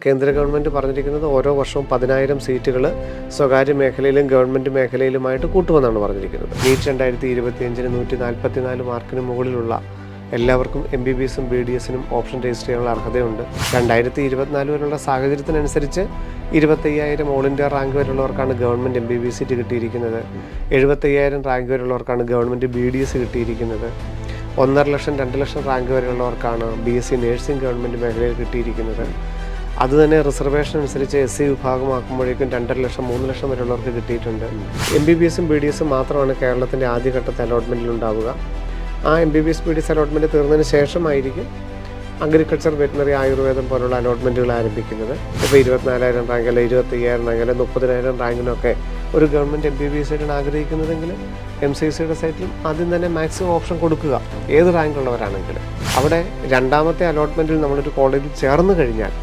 കേന്ദ്ര ഗവൺമെൻറ് പറഞ്ഞിരിക്കുന്നത് ഓരോ വർഷവും 10,000 സീറ്റുകൾ സ്വകാര്യ മേഖലയിലും ഗവൺമെൻറ് മേഖലയിലുമായിട്ട് കൂട്ടുമെന്നാണ് പറഞ്ഞിരിക്കുന്നത്. നീറ്റ് 2025 144 മാർക്കിന് മുകളിലുള്ള എല്ലാവർക്കും MBBSഉം BDSനും ഓപ്ഷൻ രജിസ്റ്റർ ചെയ്യാനുള്ള അർഹതയുണ്ട്. 2024 വരെയുള്ള സാഹചര്യത്തിനനുസരിച്ച് 25,000 ഓൾ ഇന്ത്യ റാങ്ക് വരെയുള്ളവർക്കാണ് ഗവൺമെൻറ് MBBS സീറ്റ് കിട്ടിയിരിക്കുന്നത്. 75,000 റാങ്ക് വരെയുള്ളവർക്കാണ് ഗവൺമെൻറ് BDS കിട്ടിയിരിക്കുന്നത്. 1.5 ലക്ഷം 2 ലക്ഷം റാങ്ക് വരെയുള്ളവർക്കാണ് BSc നഴ്സിംഗ് ഗവൺമെൻറ് മേഖലയിൽ കിട്ടിയിരിക്കുന്നത്. അതുതന്നെ റിസർവേഷൻ അനുസരിച്ച് SC വിഭാഗമാക്കുമ്പോഴേക്കും 2.5 ലക്ഷം 3 ലക്ഷം വരെയുള്ളവർക്ക് കിട്ടിയിട്ടുണ്ട്. MBBSഉം BDSഉം മാത്രമാണ് കേരളത്തിൻ്റെ ആദ്യഘട്ടത്തെ അലോട്ട്മെൻറ്റിൽ ഉണ്ടാവുക. ആ MBBS BDS അലോട്ട്മെൻറ്റ് തീർന്നതിന് ശേഷമായിരിക്കും അഗ്രികൾച്ചർ, വെറ്റിനറി, ആയുർവേദം പോലുള്ള അലോട്ട്മെൻറ്റുകൾ ആരംഭിക്കുന്നത്. ഇപ്പോൾ 24,000 റാങ്ക് അല്ലെ 25,000 റാങ്ക് അല്ലെ 30,000 റാങ്കിനൊക്കെ ഒരു ഗവൺമെൻറ് MBBS സൈറ്റാണ് ആഗ്രഹിക്കുന്നതെങ്കിൽ MCCയുടെ സൈറ്റിലും ആദ്യം തന്നെ മാക്സിമം ഓപ്ഷൻ കൊടുക്കുക, ഏത് റാങ്കുള്ളവരാണെങ്കിലും. അവിടെ രണ്ടാമത്തെ അലോട്ട്മെൻറ്റിൽ നമ്മളൊരു കോളേജിൽ ചേർന്ന് കഴിഞ്ഞാൽ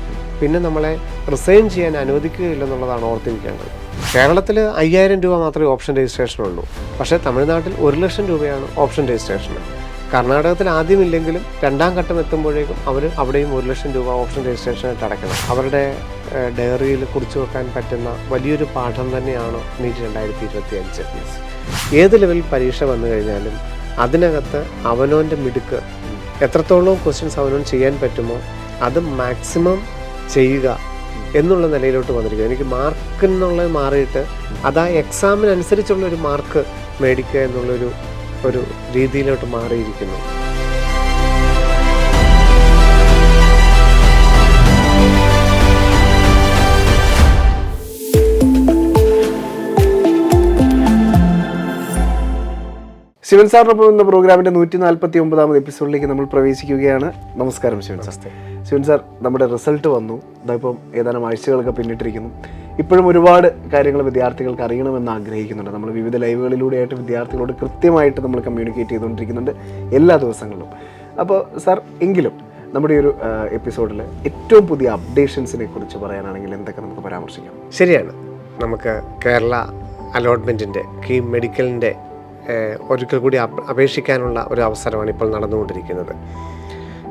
പിന്നെ നമ്മളെ റിസൈൻ ചെയ്യാൻ അനുവദിക്കുകയില്ലെന്നുള്ളതാണ് ഓർത്തിരിക്കേണ്ടത്. കേരളത്തിൽ 5,000 രൂപ മാത്രമേ ഓപ്ഷൻ രജിസ്ട്രേഷനുള്ളൂ. പക്ഷേ തമിഴ്നാട്ടിൽ 1 ലക്ഷം രൂപയാണ് ഓപ്ഷൻ രജിസ്ട്രേഷന്. കർണാടകത്തിൽ ആദ്യമില്ലെങ്കിലും രണ്ടാം ഘട്ടം എത്തുമ്പോഴേക്കും അവർ അവിടെയും 1 ലക്ഷം രൂപ ഓപ്ഷൻ രജിസ്ട്രേഷനായിട്ട് അടയ്ക്കണം. അവരുടെ ഡയറിയിൽ കുറിച്ചു വെക്കാൻ പറ്റുന്ന വലിയൊരു പാഠം തന്നെയാണ് നീറ്റ് 2025. ഏത് ലെവൽ പരീക്ഷ വന്നു കഴിഞ്ഞാലും അതിനകത്ത് അവനവൻ്റെ മിടുക്ക്, എത്രത്തോളം ക്വസ്റ്റ്യൻസ് അവനവൻ ചെയ്യാൻ പറ്റുമോ അത് മാക്സിമം ചെയ്യുക എന്നുള്ള നിലയിലോട്ട് വന്നിരിക്കുന്നത്. എനിക്ക് മാർക്ക് എന്നുള്ളത് മാറിയിട്ട് അത് ആ എക്സാമിനനുസരിച്ചുള്ളൊരു മാർക്ക് മേടിക്കുക എന്നുള്ളൊരു രീതിയിലോട്ട് മാറിയിരിക്കുന്നു. ശിവൻ സാറിനൊപ്പം എന്ന പ്രോഗ്രാമിൻ്റെ 149ാമത് എപ്പിസോഡിലേക്ക് നമ്മൾ പ്രവേശിക്കുകയാണ്. നമസ്കാരം ശിവൻ സാർ. ശിവൻ സാർ, നമ്മുടെ റിസൾട്ട് വന്നു. അതിപ്പം ഏതാനും ആഴ്ചകളൊക്കെ പിന്നിട്ടിരിക്കുന്നു. ഇപ്പോഴും ഒരുപാട് കാര്യങ്ങൾ വിദ്യാർത്ഥികൾക്ക് അറിയണമെന്ന് ആഗ്രഹിക്കുന്നുണ്ട്. നമ്മൾ വിവിധ ലൈവുകളിലൂടെയായിട്ട് വിദ്യാർത്ഥികളോട് കൃത്യമായിട്ട് നമ്മൾ കമ്മ്യൂണിക്കേറ്റ് ചെയ്തുകൊണ്ടിരിക്കുന്നുണ്ട് എല്ലാ ദിവസങ്ങളിലും. അപ്പോൾ സാർ, എങ്കിലും നമ്മുടെ ഒരു എപ്പിസോഡിൽ ഏറ്റവും പുതിയ അപ്ഡേഷൻസിനെ കുറിച്ച് പറയാനാണെങ്കിൽ എന്തൊക്കെ നമുക്ക് പരാമർശിക്കാം? ശരിയാണ്. നമുക്ക് കേരള അലോട്ട്മെൻറ്റിൻ്റെ കീം മെഡിക്കലിൻ്റെ ഒരിക്കൽ കൂടി അപേക്ഷിക്കാനുള്ള ഒരു അവസരമാണ് ഇപ്പോൾ നടന്നുകൊണ്ടിരിക്കുന്നത്.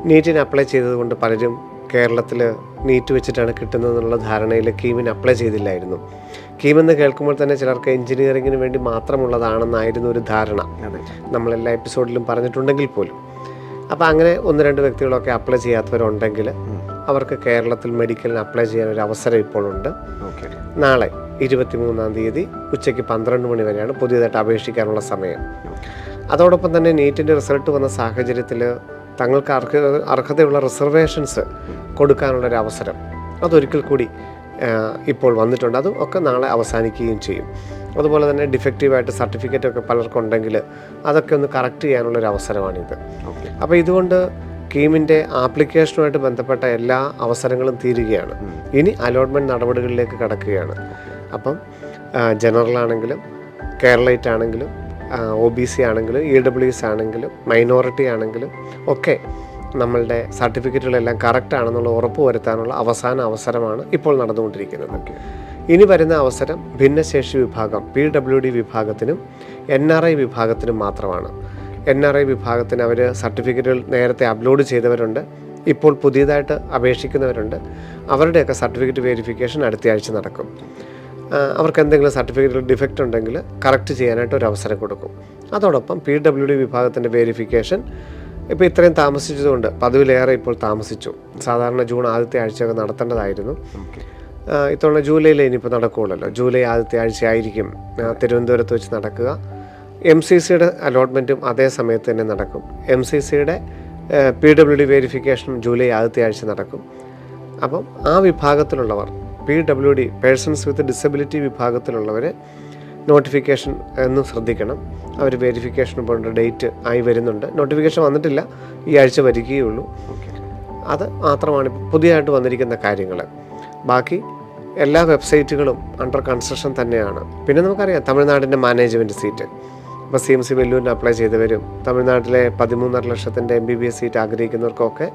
നീറ്റിന് അപ്ലൈ ചെയ്തതുകൊണ്ട് പലരും കേരളത്തിൽ നീറ്റ് വെച്ചിട്ടാണ് കിട്ടുന്നതെന്നുള്ള ധാരണയിൽ കീമിന് അപ്ലൈ ചെയ്തില്ലായിരുന്നു. കീമെന്ന് കേൾക്കുമ്പോൾ തന്നെ ചിലർക്ക് എഞ്ചിനീയറിങ്ങിന് വേണ്ടി മാത്രമുള്ളതാണെന്നായിരുന്നു ഒരു ധാരണ, നമ്മളെല്ലാ എപ്പിസോഡിലും പറഞ്ഞിട്ടുണ്ടെങ്കിൽ പോലും. അപ്പോൾ അങ്ങനെ 1-2 വ്യക്തികളൊക്കെ അപ്ലൈ ചെയ്യാത്തവരുണ്ടെങ്കിൽ അവർക്ക് കേരളത്തിൽ മെഡിക്കലിന് അപ്ലൈ ചെയ്യാനൊരു അവസരം ഇപ്പോഴുണ്ട്. നാളെ 23-ാം തീയതി ഉച്ചയ്ക്ക് 12 മണി വരെയാണ് പുതിയതായിട്ട് അപേക്ഷിക്കാനുള്ള സമയം. അതോടൊപ്പം തന്നെ നീറ്റിൻ്റെ റിസൾട്ട് വന്ന സാഹചര്യത്തിൽ തങ്ങൾക്ക് അർഹതയുള്ള റിസർവേഷൻസ് കൊടുക്കാനുള്ളൊരു അവസരം അതൊരിക്കൽ കൂടി ഇപ്പോൾ വന്നിട്ടുണ്ട്. അതും ഒക്കെ നാളെ അവസാനിക്കുകയും ചെയ്യും. അതുപോലെ തന്നെ ഡിഫക്റ്റീവായിട്ട് സർട്ടിഫിക്കറ്റൊക്കെ പലർക്കുണ്ടെങ്കിൽ അതൊക്കെ ഒന്ന് കറക്റ്റ് ചെയ്യാനുള്ളൊരു അവസരമാണിത്. അപ്പോൾ ഇതുകൊണ്ട് കീമിൻ്റെ ആപ്ലിക്കേഷനുമായിട്ട് ബന്ധപ്പെട്ട എല്ലാ അവസരങ്ങളും തീരുകയാണ്. ഇനി അലോട്ട്മെൻറ്റ് നടപടികളിലേക്ക് കടക്കുകയാണ്. അപ്പം ജനറൽ ആണെങ്കിലും കേരളൈറ്റ് ആണെങ്കിലും OBC ആണെങ്കിലും EWS ആണെങ്കിലും മൈനോറിറ്റി ആണെങ്കിലും ഒക്കെ നമ്മളുടെ സർട്ടിഫിക്കറ്റുകളെല്ലാം കറക്റ്റ് ആണെന്നുള്ള ഉറപ്പ് വരുത്താനുള്ള അവസാന അവസരമാണ് ഇപ്പോൾ നടന്നുകൊണ്ടിരിക്കുന്നത്. ഇനി വരുന്ന അവസരം ഭിന്നശേഷി വിഭാഗം PWD വിഭാഗത്തിനും NRI വിഭാഗത്തിനും മാത്രമാണ്. NRI വിഭാഗത്തിന് അവർ സർട്ടിഫിക്കറ്റുകൾ നേരത്തെ അപ്ലോഡ് ചെയ്തവരുണ്ട്, ഇപ്പോൾ പുതിയതായിട്ട് അപേക്ഷിക്കുന്നവരുണ്ട്. അവരുടെയൊക്കെ സർട്ടിഫിക്കറ്റ് വെരിഫിക്കേഷൻ അടുത്ത ആഴ്ച നടക്കും. അവർക്ക് എന്തെങ്കിലും സർട്ടിഫിക്കറ്റിൽ ഡിഫക്റ്റ് ഉണ്ടെങ്കിൽ കറക്റ്റ് ചെയ്യാനായിട്ട് ഒരു അവസരം കൊടുക്കും. അതോടൊപ്പം PWD വിഭാഗത്തിൻ്റെ വെരിഫിക്കേഷൻ ഇപ്പോൾ ഇത്രയും താമസിച്ചതുകൊണ്ട് പതിവിലേറെ ഇപ്പോൾ താമസിച്ചു. സാധാരണ ജൂൺ ആദ്യത്തെ ആഴ്ചയൊക്കെ നടത്തേണ്ടതായിരുന്നു. ഇത്തവണ ജൂലൈയിൽ ഇനിയിപ്പോൾ നടക്കുകയുള്ളല്ലോ. ജൂലൈ ആദ്യത്തെ ആഴ്ച ആയിരിക്കും തിരുവനന്തപുരത്ത് വെച്ച് നടക്കുക. MCCയുടെ അലോട്ട്മെൻറ്റും അതേ സമയത്ത് തന്നെ നടക്കും. MCCയുടെ PWD വെരിഫിക്കേഷനും ജൂലൈ ആദ്യത്തെ ആഴ്ച നടക്കും. അപ്പം ആ വിഭാഗത്തിലുള്ളവർ PWD പേഴ്സൺസ് വിത്ത് ഡിസബിലിറ്റി വിഭാഗത്തിലുള്ളവർ നോട്ടിഫിക്കേഷൻ എന്നും ശ്രദ്ധിക്കണം. അവർ വെരിഫിക്കേഷൻ പോകേണ്ട ഡേറ്റ് ആയി വരുന്നുണ്ട്. നോട്ടിഫിക്കേഷൻ വന്നിട്ടില്ല, ഈ ആഴ്ച വരികയുള്ളൂ. അത് മാത്രമാണ് പുതിയതായിട്ട് വന്നിരിക്കുന്ന കാര്യങ്ങൾ. ബാക്കി എല്ലാ വെബ്സൈറ്റുകളും അണ്ടർ കൺസ്ട്രക്ഷൻ തന്നെയാണ്. പിന്നെ നമുക്കറിയാം തമിഴ്നാടിൻ്റെ മാനേജ്മെൻറ്റ് സീറ്റ്, ഇപ്പോൾ CMC വെല്ലൂരിന് അപ്ലൈ ചെയ്തവരും തമിഴ്നാട്ടിലെ 13.5 ലക്ഷത്തിൻ്റെ MBBS സീറ്റ് ആഗ്രഹിക്കുന്നവർക്കൊക്കെ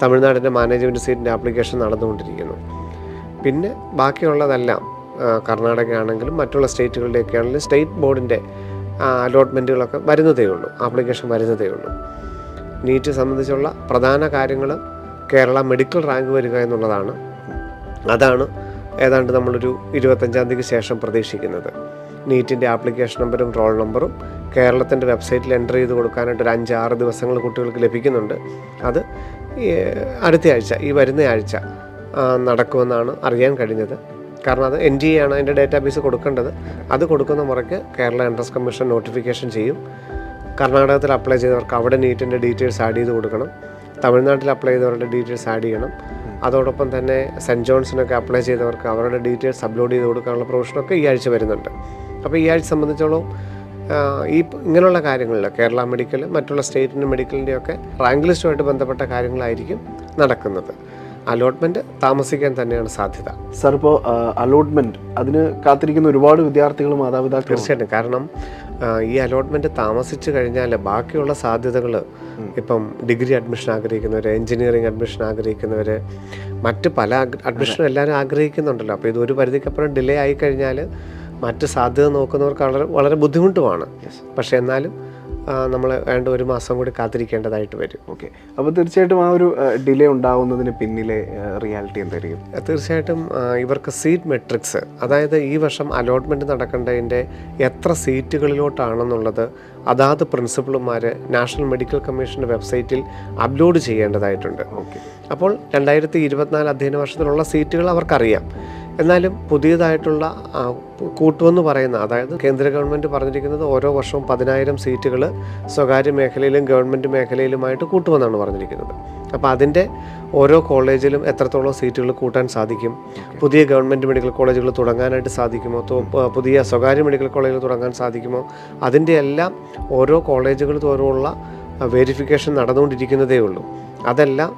തമിഴ്നാടിൻ്റെ മാനേജ്മെൻറ്റ് സീറ്റിൻ്റെ ആപ്ലിക്കേഷൻ നടന്നുകൊണ്ടിരിക്കുന്നു. പിന്നെ ബാക്കിയുള്ളതെല്ലാം കർണാടക ആണെങ്കിലും മറ്റുള്ള സ്റ്റേറ്റുകളിലേക്ക് ആണെങ്കിലും സ്റ്റേറ്റ് ബോർഡിൻ്റെ അലോട്ട്മെൻറ്റുകളൊക്കെ വരുന്നതേ ഉള്ളൂ, ആപ്ലിക്കേഷൻ വരുന്നതേ ഉള്ളൂ. നീറ്റ് സംബന്ധിച്ചുള്ള പ്രധാന കാര്യങ്ങൾ കേരള മെഡിക്കൽ റാങ്ക് വരിക എന്നുള്ളതാണ്. അതാണ് ഏതാണ്ട് നമ്മളൊരു 25-ാം തീയതിക്ക് ശേഷം പ്രതീക്ഷിക്കുന്നത്. നീറ്റിൻ്റെ ആപ്ലിക്കേഷൻ നമ്പറും റോൾ നമ്പറും കേരളത്തിൻ്റെ വെബ്സൈറ്റിൽ എൻ്റർ ചെയ്ത് കൊടുക്കാനായിട്ട് ഒരു 5-6 ദിവസങ്ങൾ കുട്ടികൾക്ക് ലഭിക്കുന്നുണ്ട്. അത് അടുത്ത ആഴ്ച, ഈ വരുന്ന ആഴ്ച നടക്കുമെന്നാണ് അറിയാൻ കഴിഞ്ഞത്. കാരണം അത് NTA ആണ് അതിൻ്റെ ഡേറ്റാബേസ് കൊടുക്കേണ്ടത്. അത് കൊടുക്കുന്ന മുറയ്ക്ക് കേരള എൻട്രൻസ് കമ്മീഷൻ നോട്ടിഫിക്കേഷൻ ചെയ്യും. കർണാടകത്തിൽ അപ്ലൈ ചെയ്തവർക്ക് അവിടെ നീറ്റിൻ്റെ ഡീറ്റെയിൽസ് ആഡ് ചെയ്ത് കൊടുക്കണം. തമിഴ്നാട്ടിൽ അപ്ലൈ ചെയ്തവരുടെ ഡീറ്റെയിൽസ് ആഡ് ചെയ്യണം. അതോടൊപ്പം തന്നെ സെൻറ്റ് ജോൺസിനൊക്കെ അപ്ലൈ ചെയ്തവർക്ക് അവരുടെ ഡീറ്റെയിൽസ് അപ്ലോഡ് ചെയ്ത് കൊടുക്കാനുള്ള പ്രൊവിഷനൊക്കെ ഈ ആഴ്ച വരുന്നുണ്ട്. അപ്പോൾ ഈ ആഴ്ച സംബന്ധിച്ചോളം ഇങ്ങനെയുള്ള കാര്യങ്ങളിൽ കേരള മെഡിക്കൽ, മറ്റുള്ള സ്റ്റേറ്റിൻ്റെ മെഡിക്കലിൻ്റെയൊക്കെ റാങ്ക് ലിസ്റ്റുമായിട്ട് ബന്ധപ്പെട്ട കാര്യങ്ങളായിരിക്കും നടക്കുന്നത്. അലോട്ട്മെൻറ്റ് താമസിക്കാൻ തന്നെയാണ് സാധ്യത. സാർ, ഇപ്പോൾ അലോട്ട്മെൻറ്റ് അതിന് കാത്തിരിക്കുന്ന ഒരുപാട് വിദ്യാർത്ഥികളും മാതാപിതാക്കളും. തീർച്ചയായിട്ടും. കാരണം ഈ അലോട്ട്മെൻറ്റ് താമസിച്ച് കഴിഞ്ഞാൽ ബാക്കിയുള്ള സാധ്യതകൾ, ഇപ്പം ഡിഗ്രി അഡ്മിഷൻ ആഗ്രഹിക്കുന്നവർ, എൻജിനീയറിംഗ് അഡ്മിഷൻ ആഗ്രഹിക്കുന്നവർ, മറ്റ് പല അഡ്മിഷനും എല്ലാവരും ആഗ്രഹിക്കുന്നുണ്ടല്ലോ. അപ്പോൾ ഇതൊരു പരിധിക്കപ്പുറം ഡിലേ ആയിക്കഴിഞ്ഞാൽ മറ്റ് സാധ്യത നോക്കുന്നവർക്ക് വളരെ ബുദ്ധിമുട്ടുമാണ്. പക്ഷേ എന്നാലും നമ്മൾ വേണ്ട 1 മാസം കൂടി കാത്തിരിക്കേണ്ടതായിട്ട് വരും. ഓക്കെ. അപ്പോൾ തീർച്ചയായിട്ടും ആ ഒരു ഡിലേ ഉണ്ടാവുന്നതിന് പിന്നിലെ റിയാലിറ്റി എന്തായിരിക്കും? തീർച്ചയായിട്ടും ഇവർക്ക് സീറ്റ് മെട്രിക്സ്, അതായത് ഈ വർഷം അലോട്ട്മെൻറ്റ് നടക്കേണ്ടതിൻ്റെ എത്ര സീറ്റുകളിലോട്ടാണെന്നുള്ളത് അതാത് പ്രിൻസിപ്പൽമാർ നാഷണൽ മെഡിക്കൽ കമ്മീഷൻ്റെ വെബ്സൈറ്റിൽ അപ്ലോഡ് ചെയ്യേണ്ടതായിട്ടുണ്ട്. ഓക്കെ. അപ്പോൾ 2024 അധ്യയന വർഷത്തിലുള്ള സീറ്റുകൾ അവർക്കറിയാം. എന്നാലും പുതിയതായിട്ടുള്ള കൂട്ടുമെന്ന് പറയുന്ന, അതായത് കേന്ദ്ര ഗവൺമെൻറ് പറഞ്ഞിരിക്കുന്നത് ഓരോ വർഷവും 10,000 സീറ്റുകൾ സ്വകാര്യ മേഖലയിലും ഗവൺമെൻറ് മേഖലയിലുമായിട്ട് കൂട്ടുമെന്നാണ് പറഞ്ഞിരിക്കുന്നത്. അപ്പോൾ അതിൻ്റെ ഓരോ കോളേജിലും എത്രത്തോളം സീറ്റുകൾ കൂട്ടാൻ സാധിക്കും, പുതിയ ഗവൺമെൻറ് മെഡിക്കൽ കോളേജുകൾ തുടങ്ങാനായിട്ട് സാധിക്കുമോ, പുതിയ സ്വകാര്യ മെഡിക്കൽ കോളേജുകൾ തുടങ്ങാൻ സാധിക്കുമോ, അതിൻ്റെ എല്ലാം ഓരോ കോളേജുകൾ തോറുമുള്ള വെരിഫിക്കേഷൻ നടന്നുകൊണ്ടിരിക്കുന്നതേ ഉള്ളൂ. അതെല്ലാം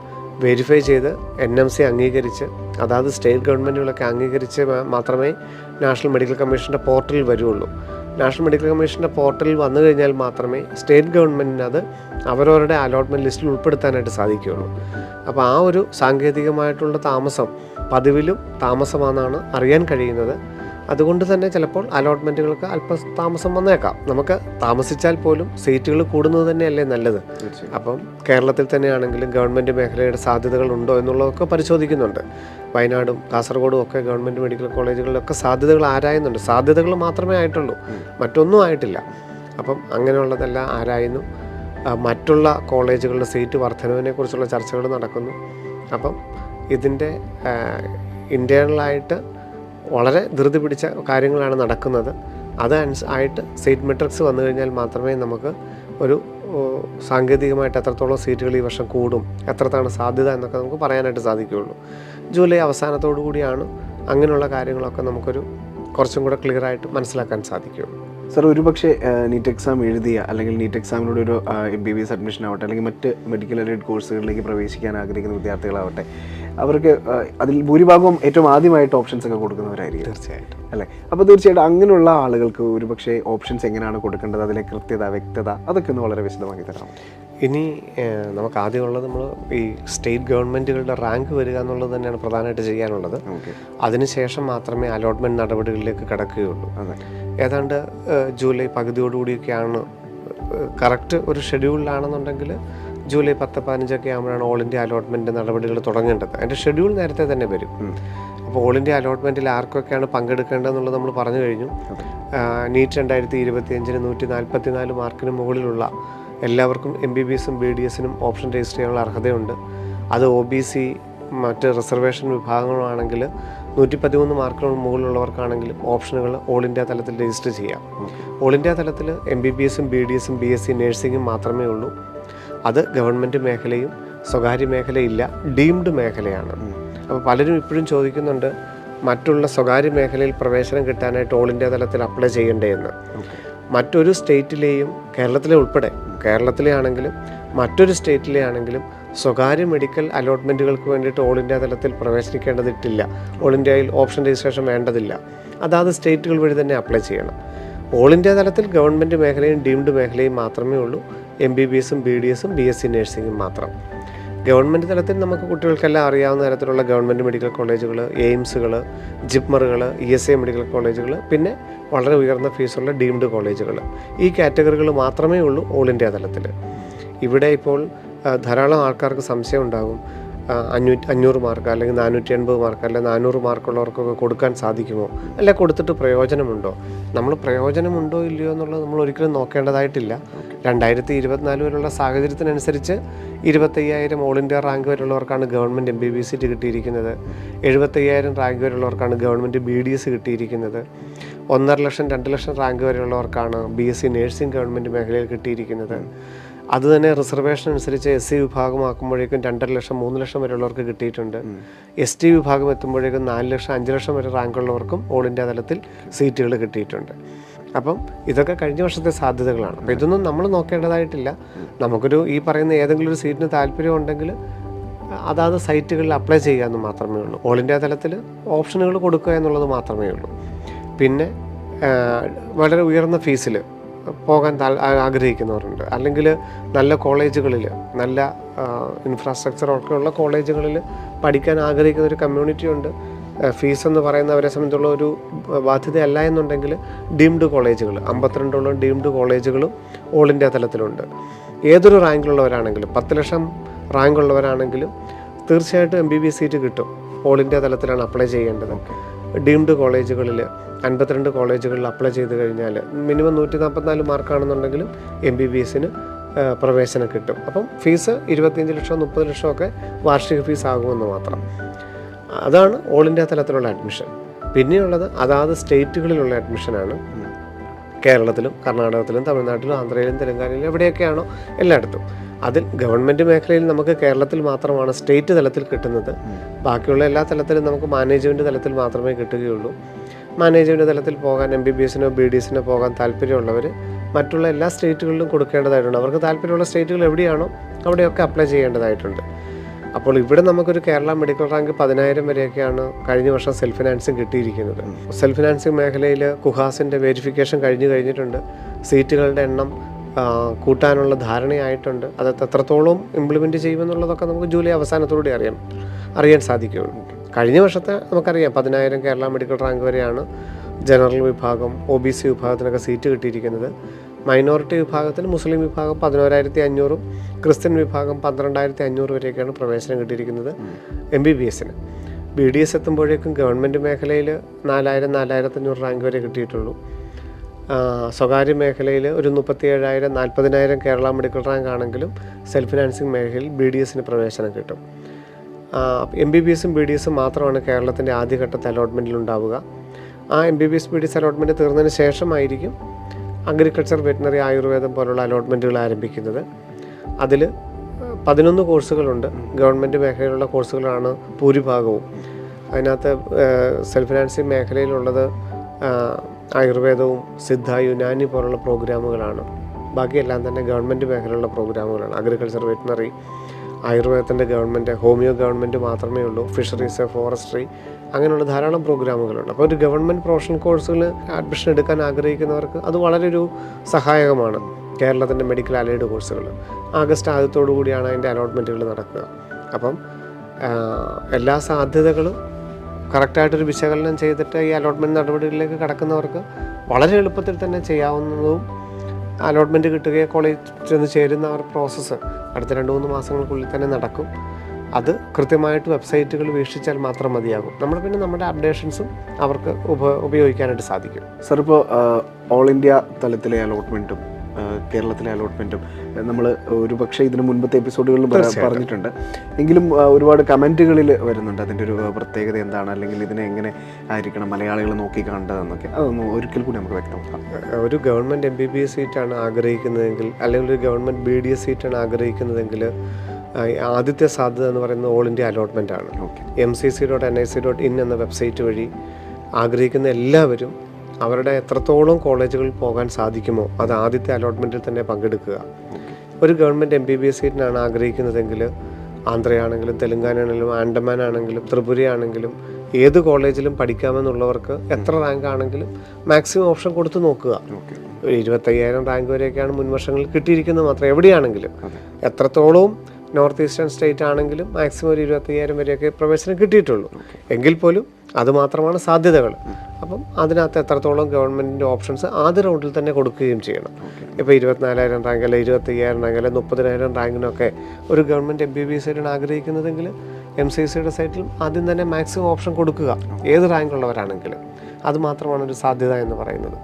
വെരിഫൈ ചെയ്ത് NMC അംഗീകരിച്ച്, അതായത് സ്റ്റേറ്റ് ഗവൺമെൻറ്റുകളൊക്കെ അംഗീകരിച്ച് മാത്രമേ നാഷണൽ മെഡിക്കൽ കമ്മീഷൻ്റെ പോർട്ടലിൽ വരുള്ളൂ. നാഷണൽ മെഡിക്കൽ കമ്മീഷൻ്റെ പോർട്ടലിൽ വന്നു കഴിഞ്ഞാൽ മാത്രമേ സ്റ്റേറ്റ് ഗവൺമെൻറ്റിന് അത് അവരവരുടെ അലോട്ട്മെൻറ്റ് ലിസ്റ്റിൽ ഉൾപ്പെടുത്താനായിട്ട് സാധിക്കുകയുള്ളൂ. അപ്പോൾ ആ ഒരു സാങ്കേതികമായിട്ടുള്ള താമസം പതിവിലും താമസമാണെന്നാണ് അറിയാൻ കഴിയുന്നത്. അതുകൊണ്ട് തന്നെ ചിലപ്പോൾ അലോട്ട്മെൻറ്റുകൾക്ക് അല്പം താമസം വന്നേക്കാം. നമുക്ക് താമസിച്ചാൽ പോലും സീറ്റുകൾ കൂടുന്നത് തന്നെയല്ലേ നല്ലത്. അപ്പം കേരളത്തിൽ തന്നെയാണെങ്കിലും ഗവൺമെൻറ് മേഖലയുടെ സാധ്യതകൾ ഉണ്ടോ എന്നുള്ളതൊക്കെ പരിശോധിക്കുന്നുണ്ട്. വയനാടും കാസർഗോഡും ഒക്കെ ഗവൺമെൻറ് മെഡിക്കൽ കോളേജുകളിലൊക്കെ സാധ്യതകൾ ആരായുന്നുണ്ട്. സാധ്യതകൾ മാത്രമേ ആയിട്ടുള്ളൂ, മറ്റൊന്നും ആയിട്ടില്ല. അപ്പം അങ്ങനെയുള്ളതെല്ലാം ആരായുന്നു. മറ്റുള്ള കോളേജുകളുടെ സീറ്റ് വർധനവിനെക്കുറിച്ചുള്ള ചർച്ചകൾ നടക്കുന്നു. അപ്പം ഇതിൻ്റെ ഇൻറ്റേർണലായിട്ട് വളരെ ധൃതി പിടിച്ച കാര്യങ്ങളാണ് നടക്കുന്നത്. അത് ആയിട്ട് സീറ്റ് മെട്രിക്സ് വന്നു കഴിഞ്ഞാൽ മാത്രമേ നമുക്ക് ഒരു സാങ്കേതികമായിട്ട് എത്രത്തോളം സീറ്റുകൾ ഈ വർഷം കൂടും, എത്രത്താണ് സാധ്യത എന്നൊക്കെ നമുക്ക് പറയാനായിട്ട് സാധിക്കുകയുള്ളൂ. ജൂലൈ അവസാനത്തോടു കൂടിയാണ് അങ്ങനെയുള്ള കാര്യങ്ങളൊക്കെ നമുക്കൊരു കുറച്ചും കൂടെ ക്ലിയർ ആയിട്ട് മനസ്സിലാക്കാൻ സാധിക്കുകയുള്ളൂ. സാർ, ഒരുപക്ഷെ നീറ്റ് എക്സാം എഴുതിയ അല്ലെങ്കിൽ നീറ്റ് എക്സാമിലൂടെ ഒരു MBBS അഡ്മിഷൻ ആവട്ടെ, അല്ലെങ്കിൽ മറ്റ് മെഡിക്കൽ എയ്ഡ് കോഴ്സുകളിലേക്ക് പ്രവേശിക്കാൻ ആഗ്രഹിക്കുന്ന വിദ്യാർത്ഥികളാവട്ടെ, അവർക്ക് അതിൽ ഭൂരിഭാഗവും ഏറ്റവും ആദ്യമായിട്ട് ഓപ്ഷൻസ് ഒക്കെ കൊടുക്കുന്നവരായിരിക്കും. തീർച്ചയായിട്ടും അല്ലേ? അപ്പോൾ തീർച്ചയായിട്ടും അങ്ങനെയുള്ള ആളുകൾക്ക് ഒരുപക്ഷെ ഓപ്ഷൻസ് എങ്ങനെയാണ് കൊടുക്കേണ്ടത്, അതിലെ കൃത്യത, വ്യക്തത, അതൊക്കെ ഒന്ന് വളരെ വിശദമാക്കി തരാം. ഇനി നമുക്ക് ആദ്യമുള്ളത് നമ്മൾ ഈ സ്റ്റേറ്റ് ഗവൺമെൻറ്റുകളുടെ റാങ്ക് വരിക എന്നുള്ളത് തന്നെയാണ് പ്രധാനമായിട്ട് ചെയ്യാനുള്ളത്. അതിനുശേഷം മാത്രമേ അലോട്ട്മെൻറ്റ് നടപടികളിലേക്ക് കടക്കുകയുള്ളൂ. ഏതാണ്ട് ജൂലൈ പകുതിയോടുകൂടിയൊക്കെയാണ്, കറക്റ്റ് ഒരു ഷെഡ്യൂളിലാണെന്നുണ്ടെങ്കിൽ ജൂലൈ 10-15 ആകുമ്പോഴാണ് ഓൾ ഇന്ത്യ അലോട്ട്മെൻറ്റ് നടപടികൾ തുടങ്ങേണ്ടത്. അതിൻ്റെ ഷെഡ്യൂൾ നേരത്തെ തന്നെ വരും. അപ്പോൾ ഓൾ ഇന്ത്യ അലോട്ട്മെൻറ്റിൽ ആർക്കൊക്കെയാണ് പങ്കെടുക്കേണ്ടതെന്നുള്ളത് നമ്മൾ പറഞ്ഞു കഴിഞ്ഞു. നീറ്റ് 2025 144 മാർക്കിന് മുകളിലുള്ള എല്ലാവർക്കും MBBSഉം BDSനും ഓപ്ഷൻ രജിസ്റ്റർ ചെയ്യാനുള്ള അർഹതയുണ്ട്. അത് OBC മറ്റ് റിസർവേഷൻ വിഭാഗങ്ങളാണെങ്കിൽ 113 മാർക്കിന് മുകളിലുള്ളവർക്കാണെങ്കിലും ഓപ്ഷനുകൾ ഓൾ ഇന്ത്യ തലത്തിൽ രജിസ്റ്റർ ചെയ്യാം. ഓൾ ഇന്ത്യ തലത്തിൽ MBBSഉം BDSഉം BSc നഴ്സിംഗും മാത്രമേ ഉള്ളൂ. അത് ഗവൺമെൻറ് മേഖലയും സ്വകാര്യ മേഖലയില്ല, ഡീംഡ് മേഖലയാണ്. അപ്പോൾ പലരും ഇപ്പോഴും ചോദിക്കുന്നുണ്ട്, മറ്റുള്ള സ്വകാര്യ മേഖലയിൽ പ്രവേശനം കിട്ടാനായിട്ട് ഓൾ ഇന്ത്യ തലത്തിൽ അപ്ലൈ ചെയ്യണ്ടേ എന്ന്. മറ്റൊരു സ്റ്റേറ്റിലെയും, കേരളത്തിലെ ഉൾപ്പെടെ, കേരളത്തിലെ ആണെങ്കിലും മറ്റൊരു സ്റ്റേറ്റിലെ ആണെങ്കിലും സ്വകാര്യ മെഡിക്കൽ അലോട്ട്മെൻറ്റുകൾക്ക് വേണ്ടിയിട്ട് ഓൾ ഇന്ത്യ തലത്തിൽ പ്രവേശിക്കേണ്ടതിട്ടില്ല. ഓൾ ഇന്ത്യയിൽ ഓപ്ഷൻ രജിസ്ട്രേഷൻ വേണ്ടതില്ല. അതാത് സ്റ്റേറ്റുകൾ വഴി തന്നെ അപ്ലൈ ചെയ്യണം. ഓൾ ഇന്ത്യ തലത്തിൽ ഗവൺമെൻറ് മേഖലയും ഡീംഡ് മേഖലയും മാത്രമേ ഉള്ളൂ. MBBSഉം BDSഉം BSc നഴ്സിംഗും മാത്രം. ഗവൺമെൻറ് തലത്തിൽ നമുക്ക് കുട്ടികൾക്കെല്ലാം അറിയാവുന്ന തരത്തിലുള്ള ഗവൺമെൻറ് മെഡിക്കൽ കോളേജുകൾ, എയിംസുകൾ, ജിപ്മറുകൾ, ESI മെഡിക്കൽ കോളേജുകൾ, പിന്നെ വളരെ ഉയർന്ന ഫീസുള്ള ഡീംഡ് കോളേജുകൾ, ഈ കാറ്റഗറികൾ മാത്രമേ ഉള്ളൂ ഓൾ ഇന്ത്യ തലത്തിൽ. ഇവിടെ ഇപ്പോൾ ധാരാളം ആൾക്കാർക്ക് സംശയം ഉണ്ടാകും, 500 മാർക്ക് അല്ലെങ്കിൽ 480 മാർക്ക് അല്ലെങ്കിൽ 400 മാർക്കുള്ളവർക്കൊക്കെ കൊടുക്കാൻ സാധിക്കുമോ, അല്ല കൊടുത്തിട്ട് പ്രയോജനമുണ്ടോ? നമ്മൾ പ്രയോജനമുണ്ടോ ഇല്ലയോ എന്നുള്ളത് നമ്മൾ ഒരിക്കലും നോക്കേണ്ടതായിട്ടില്ല. 2024 വരെയുള്ള സാഹചര്യത്തിനനുസരിച്ച് 25,000 ഓൾ ഇന്ത്യ റാങ്ക് വരെയുള്ളവർക്കാണ് ഗവൺമെൻറ് MBBS സീറ്റ് കിട്ടിയിരിക്കുന്നത്. 75,000 റാങ്ക് വരെയുള്ളവർക്കാണ് ഗവൺമെൻറ് BDS കിട്ടിയിരിക്കുന്നത്. 1.5 ലക്ഷം 2 ലക്ഷം റാങ്ക് വരെയുള്ളവർക്കാണ് BSc നേഴ്സിംഗ് ഗവൺമെൻറ് മേഖലയിൽ കിട്ടിയിരിക്കുന്നത്. അതുതന്നെ റിസർവേഷൻ അനുസരിച്ച് SC വിഭാഗമാക്കുമ്പോഴേക്കും 2.5 ലക്ഷം 3 ലക്ഷം വരെയുള്ളവർക്ക് കിട്ടിയിട്ടുണ്ട്. ST വിഭാഗം എത്തുമ്പോഴേക്കും 4 ലക്ഷം 5 ലക്ഷം വരെ റാങ്കുള്ളവർക്കും ഓൾ ഇന്ത്യ തലത്തിൽ സീറ്റുകൾ കിട്ടിയിട്ടുണ്ട്. അപ്പം ഇതൊക്കെ കഴിഞ്ഞ വർഷത്തെ സാധ്യതകളാണ്. അപ്പോൾ ഇതൊന്നും നമ്മൾ നോക്കേണ്ടതായിട്ടില്ല. നമുക്കൊരു ഈ പറയുന്ന ഏതെങ്കിലും ഒരു സീറ്റിന് താല്പര്യമുണ്ടെങ്കിൽ അതാത് സൈറ്റുകളിൽ അപ്ലൈ ചെയ്യുക എന്ന് മാത്രമേ ഉള്ളൂ. ഓൾ ഇന്ത്യ തലത്തിൽ ഓപ്ഷനുകൾ കൊടുക്കുക എന്നുള്ളത് മാത്രമേ ഉള്ളൂ. പിന്നെ വളരെ ഉയർന്ന ഫീസിൽ പോകാൻ ആഗ്രഹിക്കുന്നവരുണ്ട്, അല്ലെങ്കിൽ നല്ല കോളേജുകളിൽ നല്ല ഇൻഫ്രാസ്ട്രക്ചറൊക്കെ ഉള്ള കോളേജുകളിൽ പഠിക്കാൻ ആഗ്രഹിക്കുന്ന ഒരു കമ്മ്യൂണിറ്റി ഉണ്ട്. ഫീസ് എന്ന് പറയുന്നവരെ സംബന്ധിച്ചുള്ള ഒരു ബാധ്യതയല്ല എന്നുണ്ടെങ്കിൽ ഡീംഡ് കോളേജുകൾ 52 ഡീംഡ് കോളേജുകളും ഓൾ ഇന്ത്യ തലത്തിലുണ്ട്. ഏതൊരു റാങ്കിലുള്ളവരാണെങ്കിലും 10 ലക്ഷം റാങ്കുള്ളവരാണെങ്കിലും തീർച്ചയായിട്ടും MBBS സീറ്റ് കിട്ടും. ഓൾ ഇന്ത്യ തലത്തിലാണ് അപ്ലൈ ചെയ്യേണ്ടത്. ഡീംഡ് കോളേജുകളിൽ 52 കോളേജുകളിൽ അപ്ലൈ ചെയ്ത് കഴിഞ്ഞാൽ മിനിമം 144 മാർക്കാണെന്നുണ്ടെങ്കിലും MBBSന് പ്രവേശനം കിട്ടും. അപ്പം ഫീസ് 25 ലക്ഷം 30 ലക്ഷമൊക്കെ വാർഷിക ഫീസ് ആകുമെന്ന് മാത്രം. അതാണ് ഓൾ ഇന്ത്യ തലത്തിലുള്ള അഡ്മിഷൻ. പിന്നെയുള്ളത് അതാത് സ്റ്റേറ്റുകളിലുള്ള അഡ്മിഷനാണ്. കേരളത്തിലും കർണാടകത്തിലും തമിഴ്നാട്ടിലും ആന്ധ്രയിലും തെലങ്കാനയിലും എവിടെയൊക്കെയാണോ എല്ലായിടത്തും. അതിൽ ഗവൺമെൻറ് മേഖലയിൽ നമുക്ക് കേരളത്തിൽ മാത്രമാണ് സ്റ്റേറ്റ് തലത്തിൽ കിട്ടുന്നത്. ബാക്കിയുള്ള എല്ലാ തലത്തിലും നമുക്ക് മാനേജ്മെൻറ്റ് തലത്തിൽ മാത്രമേ കിട്ടുകയുള്ളൂ. മാനേജ്മെൻറ്റ് തലത്തിൽ പോകാൻ MBBSനോ BDSനോ പോകാൻ താല്പര്യമുള്ളവർ മറ്റുള്ള എല്ലാ സ്റ്റേറ്റുകളിലും കൊടുക്കേണ്ടതായിട്ടുണ്ട്. അവർക്ക് താല്പര്യമുള്ള സ്റ്റേറ്റുകൾ എവിടെയാണോ അവിടെയൊക്കെ അപ്ലൈ ചെയ്യേണ്ടതായിട്ടുണ്ട്. അപ്പോൾ ഇവിടെ നമുക്കൊരു കേരള മെഡിക്കൽ റാങ്ക് 10,000 വരെയൊക്കെയാണ് കഴിഞ്ഞ വർഷം സെൽഫ് ഫിനാൻസിങ് കിട്ടിയിരിക്കുന്നത്. സെൽഫ് ഫിനാൻസിങ് മേഖലയിൽ കുഹാസിൻ്റെ വെരിഫിക്കേഷൻ കഴിഞ്ഞിട്ടുണ്ട്. സീറ്റുകളുടെ എണ്ണം കൂട്ടാനുള്ള ധാരണയായിട്ടുണ്ട്. അത് എത്രത്തോളം ഇംപ്ലിമെൻറ്റ് ചെയ്യുമെന്നുള്ളതൊക്കെ നമുക്ക് ജൂലൈ അവസാനത്തോടെ അറിയാൻ സാധിക്കുകയുള്ളൂ. കഴിഞ്ഞ വർഷത്തെ നമുക്കറിയാം 10,000 കേരള മെഡിക്കൽ റാങ്ക് വരെയാണ് ജനറൽ വിഭാഗം OBC വിഭാഗത്തിനൊക്കെ സീറ്റ് കിട്ടിയിരിക്കുന്നത്. മൈനോറിറ്റി വിഭാഗത്തിൽ മുസ്ലിം വിഭാഗം 11,500, ക്രിസ്ത്യൻ വിഭാഗം 12,500 വരെയൊക്കെയാണ് പ്രവേശനം കിട്ടിയിരിക്കുന്നത് MBBSന്. BDS എത്തുമ്പോഴേക്കും ഗവൺമെൻറ് മേഖലയിൽ 4,000 4,500 റാങ്ക് വരെ കിട്ടിയിട്ടുള്ളൂ. സ്വകാര്യ മേഖലയിൽ ഒരു 37,000 40,000 കേരള മെഡിക്കൽ റാങ്ക് ആണെങ്കിലും സെൽഫ് ഫിനാൻസിങ് മേഖലയിൽ BDSന് പ്രവേശനം കിട്ടും. MBBSും BDSും മാത്രമാണ് കേരളത്തിൻ്റെ ആദ്യഘട്ടത്തെ അലോട്ട്മെൻറ്റിൽ ഉണ്ടാവുക. ആ MBBS BDS അലോട്ട്മെൻറ്റ് തീർന്നതിന് ശേഷമായിരിക്കും അഗ്രികൾച്ചർ, വെറ്റിനറി, ആയുർവേദം പോലുള്ള അലോട്ട്മെൻറ്റുകൾ ആരംഭിക്കുന്നത്. അതിൽ 11 കോഴ്സുകളുണ്ട്. ഗവൺമെൻറ് മേഖലയിലുള്ള കോഴ്സുകളാണ് ഭൂരിഭാഗവും. അതിനകത്ത് സെൽഫ് ഫിനാൻസിങ് മേഖലയിലുള്ളത് ആയുർവേദവും സിദ്ധ, യുനാനി പോലുള്ള പ്രോഗ്രാമുകളാണ്. ബാക്കിയെല്ലാം തന്നെ ഗവൺമെൻറ് മേഖലയിലുള്ള പ്രോഗ്രാമുകളാണ്. അഗ്രികൾച്ചർ, വെറ്റിനറി, ആയുർവേദത്തിൻ്റെ ഗവൺമെൻറ്, ഹോമിയോ ഗവൺമെൻറ് മാത്രമേ ഉള്ളൂ. ഫിഷറീസ്, ഫോറസ്ട്രി, അങ്ങനെയുള്ള ധാരാളം പ്രോഗ്രാമുകളുണ്ട്. അപ്പോൾ ഒരു ഗവൺമെൻറ് പ്രൊഫഷണൽ കോഴ്സുകൾ അഡ്മിഷൻ എടുക്കാൻ ആഗ്രഹിക്കുന്നവർക്ക് അത് വളരെ ഒരു സഹായകമാണ്. കേരളത്തിൻ്റെ മെഡിക്കൽ അലൈഡ് കോഴ്സുകൾ ആഗസ്റ്റ് ആദ്യത്തോടു കൂടിയാണ് അതിൻ്റെ അലോട്ട്മെൻറ്റുകൾ നടക്കുക. അപ്പം എല്ലാ സാധ്യതകളും കറക്റ്റായിട്ടൊരു വിശകലനം ചെയ്തിട്ട് ഈ അലോട്ട്മെൻറ്റ് നടപടികളിലേക്ക് കടക്കുന്നവർക്ക് വളരെ എളുപ്പത്തിൽ തന്നെ ചെയ്യാവുന്നതും അലോട്ട്മെൻറ്റ് കിട്ടുകയോ കോളേജ് ചെന്ന് ചേരുന്ന ആ ഒരു പ്രോസസ്സ് അടുത്ത 2-3 മാസങ്ങൾക്കുള്ളിൽ തന്നെ നടക്കും. അത് കൃത്യമായിട്ട് വെബ്സൈറ്റുകൾ വീക്ഷിച്ചാൽ മാത്രം മതിയാകും. പിന്നെ നമ്മുടെ അപ്ഡേഷൻസും അവർക്ക് ഉപയോഗിക്കാനായിട്ട് സാധിക്കും. സാർ, ഇപ്പോൾ ഓൾ ഇന്ത്യ തലത്തിലെ അലോട്ട്മെൻറ്റും കേരളത്തിലെ അലോട്ട്മെൻറ്റും നമ്മൾ ഒരു പക്ഷേ ഇതിന് മുൻപത്തെ എപ്പിസോഡുകളിൽ പറഞ്ഞിട്ടുണ്ട്. എങ്കിലും ഒരുപാട് കമൻറ്റുകളിൽ വരുന്നുണ്ട് അതിൻ്റെ ഒരു പ്രത്യേകത എന്താണ്, അല്ലെങ്കിൽ ഇതിനെ എങ്ങനെ ആയിരിക്കണം മലയാളികൾ നോക്കി കണ്ടതെന്നൊക്കെ. അതൊന്ന് ഒരിക്കൽ കൂടി നമുക്ക് വ്യക്തമാക്കാം. ഒരു ഗവൺമെൻറ് MBBS സീറ്റാണ് ആഗ്രഹിക്കുന്നതെങ്കിൽ, അല്ലെങ്കിൽ ഒരു ഗവൺമെൻറ് BDS സീറ്റാണ് ആഗ്രഹിക്കുന്നതെങ്കിൽ ആദ്യത്തെ സാധ്യത എന്ന് പറയുന്നത് ഓൾ ഇന്ത്യ അലോട്ട്മെൻ്റ് ആണ്. MCC.nic.in എന്ന വെബ്സൈറ്റ് വഴി ആഗ്രഹിക്കുന്ന എല്ലാവരും അവരുടെ എത്രത്തോളം കോളേജുകളിൽ പോകാൻ സാധിക്കുമോ അത് ആദ്യത്തെ അലോട്ട്മെൻറ്റിൽ തന്നെ പങ്കെടുക്കുക. ഒരു ഗവൺമെൻറ് MBBS സീറ്റിനാണ് ആഗ്രഹിക്കുന്നതെങ്കിൽ ആന്ധ്രയാണെങ്കിലും തെലുങ്കാനയാണെങ്കിലും ആൻഡമാൻ ആണെങ്കിലും ത്രിപുരയാണെങ്കിലും ഏത് കോളേജിലും പഠിക്കാമെന്നുള്ളവർക്ക് എത്ര റാങ്ക് ആണെങ്കിലും മാക്സിമം ഓപ്ഷൻ കൊടുത്ത് നോക്കുക. 25,000 റാങ്ക് വരെയൊക്കെയാണ് മുൻവർഷങ്ങളിൽ കിട്ടിയിരിക്കുന്നത് മാത്രം. എവിടെയാണെങ്കിലും എത്രത്തോളം നോർത്ത് ഈസ്റ്റേൺ സ്റ്റേറ്റ് ആണെങ്കിലും മാക്സിമം ഒരു 25,000 വരെയൊക്കെ പ്രവേശനം കിട്ടിയിട്ടുള്ളൂ. എങ്കിൽ പോലും അതുമാത്രമാണ് സാധ്യതകൾ. അപ്പം അതിനകത്ത് എത്രത്തോളം ഗവൺമെൻറ്റിൻ്റെ ഓപ്ഷൻസ് ആദ്യ റൗണ്ടിൽ തന്നെ കൊടുക്കുകയും ചെയ്യണം. ഇപ്പോൾ 24,000 റാങ്ക് അല്ലെ 25,000 റാങ്ക് അല്ലെ 30,000 റാങ്കിനൊക്കെ ഒരു ഗവൺമെൻറ് MBBS സൈഡിലാണ് ആഗ്രഹിക്കുന്നതെങ്കിൽ MCSEയുടെ സൈറ്റിൽ ആദ്യം തന്നെ മാക്സിമം ഓപ്ഷൻ കൊടുക്കുക, ഏത് റാങ്കുള്ളവരാണെങ്കിലും. അത് മാത്രമാണ് ഒരു സാധ്യത എന്ന് പറയുന്നത്.